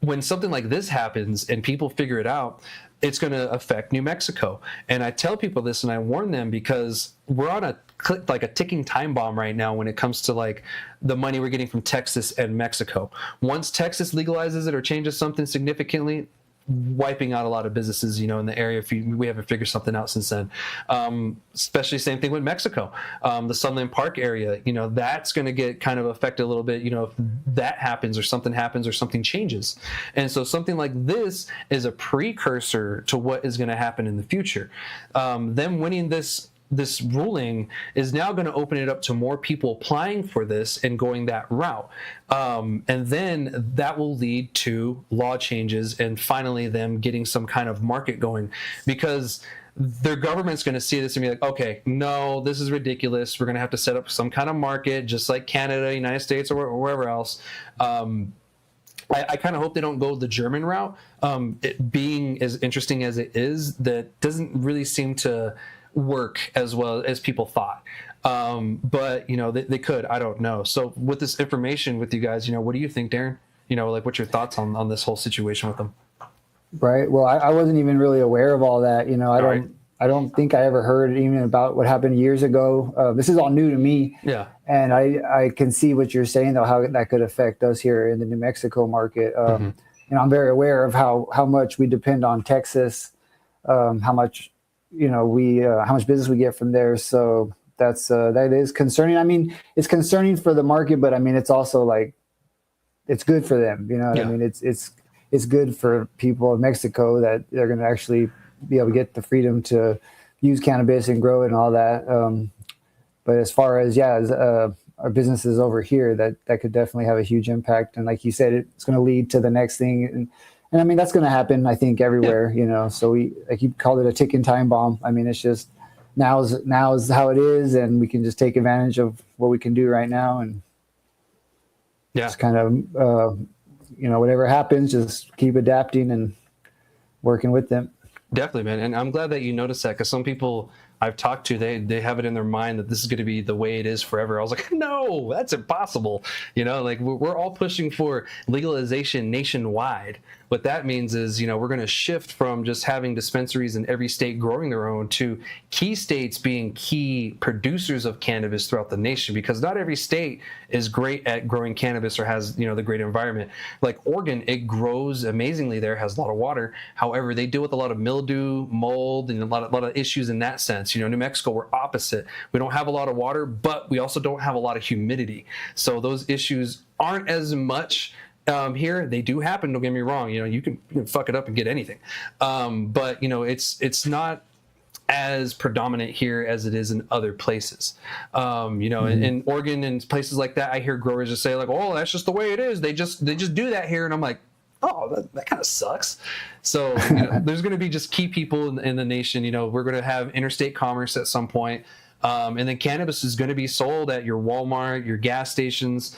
when something like this happens and people figure it out, it's going to affect New Mexico. And I tell people this and I warn them, because we're on a ticking time bomb right now when it comes to like the money we're getting from Texas and Mexico. Once Texas legalizes it or changes something significantly, wiping out a lot of businesses, in the area. We haven't figured something out since then. Especially same thing with Mexico. The Sunland Park area, that's going to get kind of affected a little bit, if that happens or something changes. And so something like this is a precursor to what is going to happen in the future. Them winning this ruling is now going to open it up to more people applying for this and going that route. And then that will lead to law changes and finally them getting some kind of market going. Because their government's going to see this and be like, okay, no, this is ridiculous. We're going to have to set up some kind of market, just like Canada, United States, or wherever else. I kind of hope they don't go the German route. It being as interesting as it is, that doesn't really seem to work as well as people thought. But, they could. I don't know. So with this information with you guys, what do you think, Darren? Like, what's your thoughts on this whole situation with them? Right. Well, I wasn't even really aware of all that. I don't think I ever heard even about what happened years ago. This is all new to me. Yeah. And I can see what you're saying, though, how that could affect us here in the New Mexico market. I'm very aware of how much we depend on Texas, how much, how much business we get from there. So that is concerning. I mean, it's concerning for the market, but I mean, it's also like, it's good for them. You know what I mean? It's good for people in Mexico that they're going to actually be able to get the freedom to use cannabis and grow it and all that. But as far as our businesses over here, that could definitely have a huge impact. And like you said, it's going to lead to the next thing. And I mean, that's going to happen, I think, everywhere, So like you called it a ticking time bomb. I mean, it's just now is how it is, and we can just take advantage of what we can do right now, and just kind of whatever happens, just keep adapting and working with them. Definitely, man. And I'm glad that you noticed that, because some people I've talked to, they have it in their mind that this is going to be the way it is forever. I was like, no, that's impossible. Like we're all pushing for legalization nationwide. What that means is, we're going to shift from just having dispensaries in every state growing their own to key states being key producers of cannabis throughout the nation, because not every state is great at growing cannabis or has, the great environment. Like Oregon, it grows amazingly there, has a lot of water. However, they deal with a lot of mildew, mold, and a lot of issues in that sense. New Mexico, we're opposite. We don't have a lot of water, but we also don't have a lot of humidity. So those issues aren't as much here. They do happen, don't get me wrong. You can fuck it up and get anything. But it's not as predominant here as it is in other places. In Oregon and places like that, I hear growers just say like, oh, that's just the way it is. They just do that here. And I'm like, oh, that kind of sucks. So there's going to be just key people in the nation. We're going to have interstate commerce at some point. And then cannabis is going to be sold at your Walmart, your gas stations,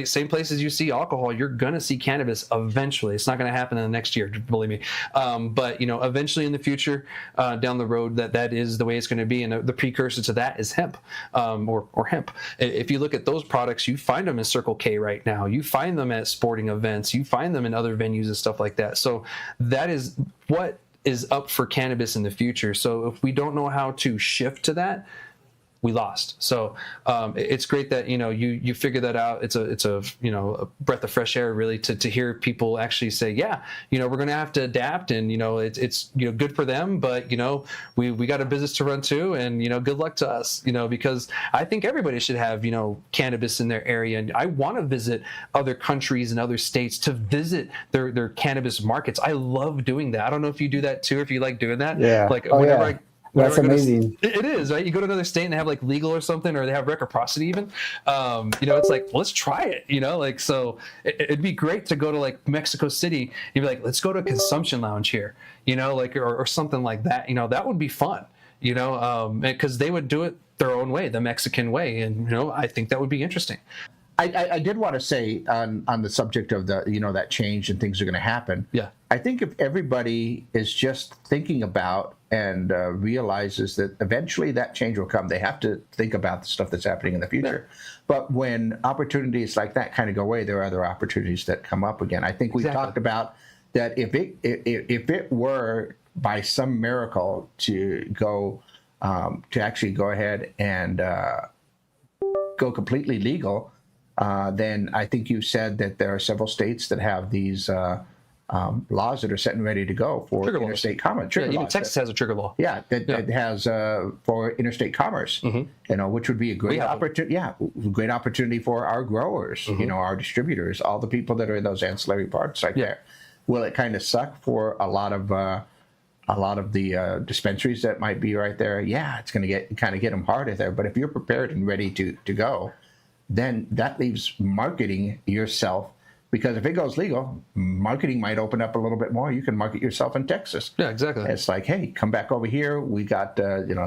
same places you see alcohol. You're going to see cannabis eventually. It's not going to happen in the next year, believe me. But eventually in the future, down the road, that is the way it's going to be. And the precursor to that is hemp, or hemp. If you look at those products, you find them in Circle K right now. You find them at sporting events. You find them in other venues and stuff like that. So that is what is up for cannabis in the future. So if we don't know how to shift to that, we lost. So it's great that you figure that out. It's a breath of fresh air, really, to hear people actually say, we're going to have to adapt, and it's good for them, but we got a business to run too, and good luck to us, because I think everybody should have cannabis in their area, and I want to visit other countries and other states to visit their cannabis markets. I love doing that. I don't know if you do that too, if you like doing that. Yeah. That's amazing. It is, right? You go to another state and they have like legal or something, or they have reciprocity even. It's like, let's try it, so it'd be great to go to like Mexico City. You'd be like, let's go to a consumption lounge here, or something like that. That would be fun, because they would do it their own way, the Mexican way. And, I think that would be interesting. I did want to say on the subject of the, that change and things are going to happen. Yeah. I think if everybody is just thinking about and realizes that eventually that change will come, they have to think about the stuff that's happening in the future. Yeah. But when opportunities like that kind of go away, there are other opportunities that come up again. I think we've talked about that if it were by some miracle to go to actually go ahead and go completely legal, then I think you said that there are several states that have these laws that are set and ready to go for trigger interstate commerce. Even Texas has a trigger law. Yeah, that has for interstate commerce. Mm-hmm. Which would be a great opportunity. Yeah, great opportunity for our growers. Mm-hmm. Our distributors, all the people that are in those ancillary parts there. Will it kind of suck for a lot of the dispensaries that might be right there? Yeah, it's going to get them hard there. But if you're prepared and ready to go, then that leaves marketing yourself Because if it goes legal, marketing might open up a little bit more. You can market yourself in Texas. Yeah, exactly. It's like, hey, come back over here. We got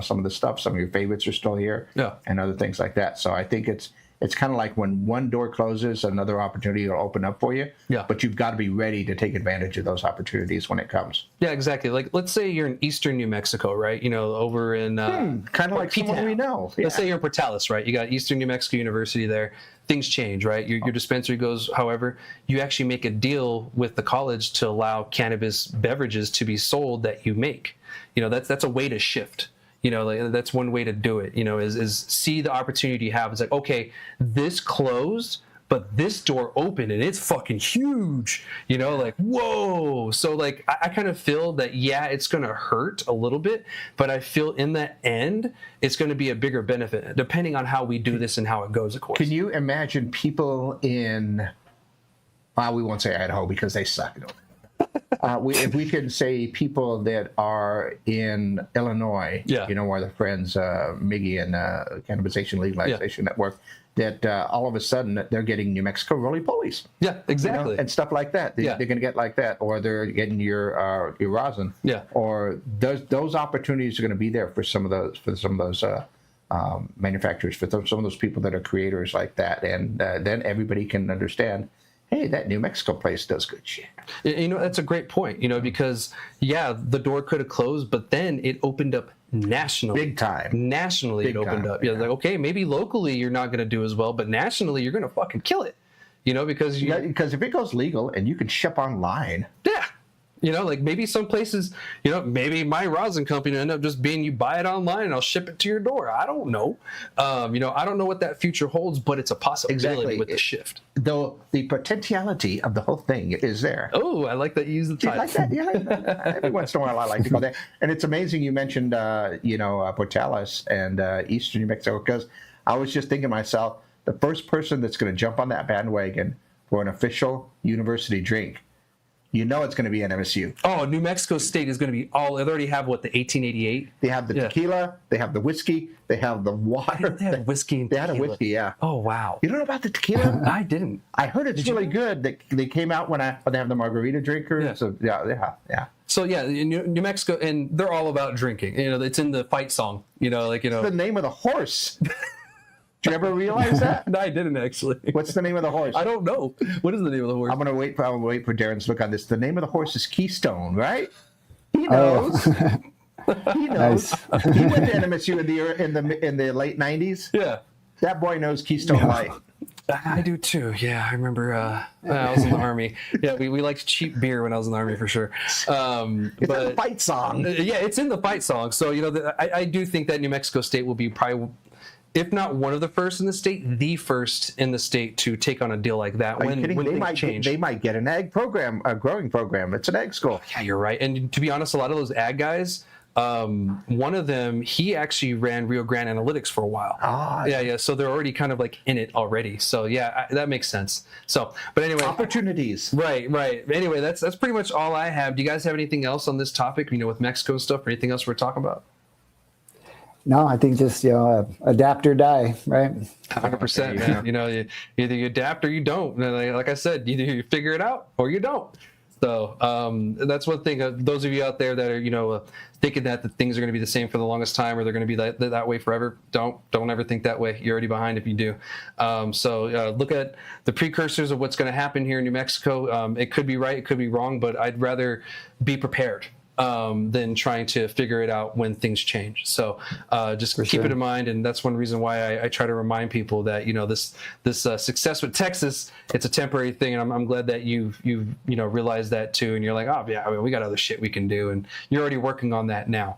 some of the stuff. Some of your favorites are still here. Yeah. And other things like that. So I think it's kind of like when one door closes, another opportunity will open up for you. Yeah. But you've got to be ready to take advantage of those opportunities when it comes. Yeah, exactly. Like, let's say you're in eastern New Mexico, right? over in kind of like someone we know. Let's say you're in Portales, right? You got Eastern New Mexico University there. Things change, right? Your dispensary goes, however, you actually make a deal with the college to allow cannabis beverages to be sold that you make. That's a way to shift. Like, that's one way to do it, is see the opportunity you have. It's like, okay, this closed, but this door opened and it's fucking huge, like, whoa. So like, I kind of feel that, yeah, it's going to hurt a little bit, but I feel in the end, it's going to be a bigger benefit depending on how we do this and how it goes, of course. Can you imagine people in, we won't say Idaho because they suck. If we could say people that are in Illinois, our the friends, Miggy and Cannabisation Legalization Network, that all of a sudden they're getting New Mexico roly-polies. Yeah, exactly. And stuff like that. They're going to get like that, or they're getting your rosin. Yeah. Or those opportunities are going to be there for some of those manufacturers, for some of those people that are creators like that, and then everybody can understand, hey, that New Mexico place does good shit. That's a great point, because, the door could have closed, but then it opened up nationally. Big time. Nationally, it opened up. Like, okay, maybe locally you're not going to do as well, but nationally you're going to fucking kill it, because if it goes legal and you can ship online. Yeah. Like maybe some places, maybe my rosin company will end up just being, you buy it online and I'll ship it to your door. I don't know. I don't know what that future holds, but it's a possibility with the shift. Though the potentiality of the whole thing is there. Oh, I like that you use the title. You like that? Yeah. Every once in a while I like to go there. And it's amazing you mentioned, Portales and Eastern New Mexico, because I was just thinking to myself, the first person that's going to jump on that bandwagon for an official university drink, it's going to be an MSU. Oh, New Mexico State is going to be they already have, the 1888? They have the tequila, they have the whiskey, they have the water. They had whiskey and tequila. They had a whiskey, yeah. Oh, wow. You don't know about the tequila? I didn't. I heard it's really good. They came out when they have the margarita drinker. Yeah. So, yeah. So, in New Mexico, and they're all about drinking. It's in the fight song, It's the name of the horse. Did you ever realize that? No, I didn't actually. What's the name of the horse? I don't know. What is the name of the horse? I'm gonna wait for Darren's look on this. The name of the horse is Keystone, right? He knows. He knows. Nice. He went to NMSU in the late '90s. Yeah. That boy knows Keystone Light. I do too. Yeah, I rember. I was in the Army. Yeah, we liked cheap beer when I was in the Army for sure. It's in the fight song. Yeah, it's in the fight song. So I do think that New Mexico State will be probably, if not one of the first in the state, the first in the state to take on a deal like that. When they might get an ag program, a growing program. It's an ag school. Yeah, you're right. And to be honest, a lot of those ag guys, one of them, he actually ran Rio Grande Analytics for a while. Yeah. So they're already kind of like in it already. So yeah, that makes sense. So, but anyway, opportunities. Right. Anyway, that's pretty much all I have. Do you guys have anything else on this topic? With Mexico and stuff, or anything else we're talking about? No, I think just adapt or die, right? 100%, man. Either you adapt or you don't. Like I said, either you figure it out or you don't. So that's one thing. Those of you out there that are thinking that the things are going to be the same for the longest time, or they're going to be that way forever, don't ever think that way. You're already behind if you do. So look at the precursors of what's going to happen here in New Mexico. It could be right, it could be wrong, but I'd rather be prepared than trying to figure it out when things change. So just keep it in mind, and that's one reason why I try to remind people that this success with Texas, it's a temporary thing, and I'm glad that you've realized that too, and you're like, oh yeah, we got other shit we can do, and you're already working on that now.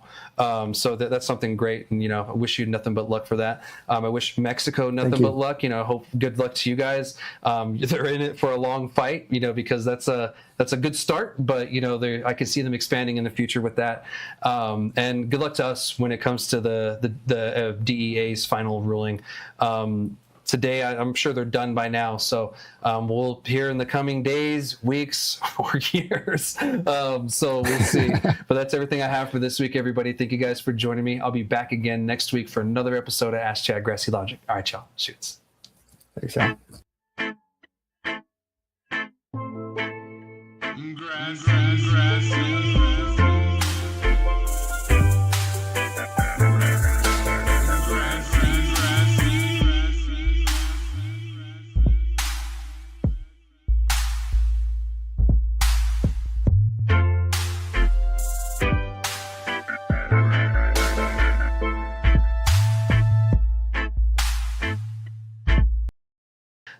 So that's something great, and I wish you nothing but luck for that. I wish Mexico nothing but luck. Hope good luck to you guys. They're in it for a long fight, because that's a good start, but I can see them expanding in the future with that. And good luck to us when it comes to the DEA's final ruling. Today, I'm sure they're done by now. So we'll hear in the coming days, weeks, or years. So we'll see. But that's everything I have for this week, everybody. Thank you guys for joining me. I'll be back again next week for another episode of Ask Chad Grassy Logic. All right, y'all. Shoots. Thanks, Sam.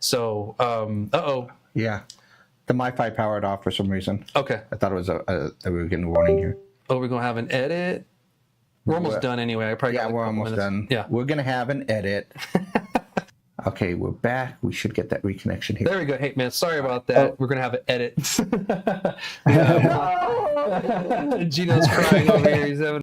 So, Yeah. The MiFi powered off for some reason. Okay. I thought it was that we were getting a warning here. Oh, we're going to have an edit? We're almost done anyway. I probably got we're almost done. Yeah. We're going to have an edit. Okay, we're back. We should get that reconnection here. There we go. Hey, man, sorry about that. We're going to have an edit. Gino's crying over here. He's having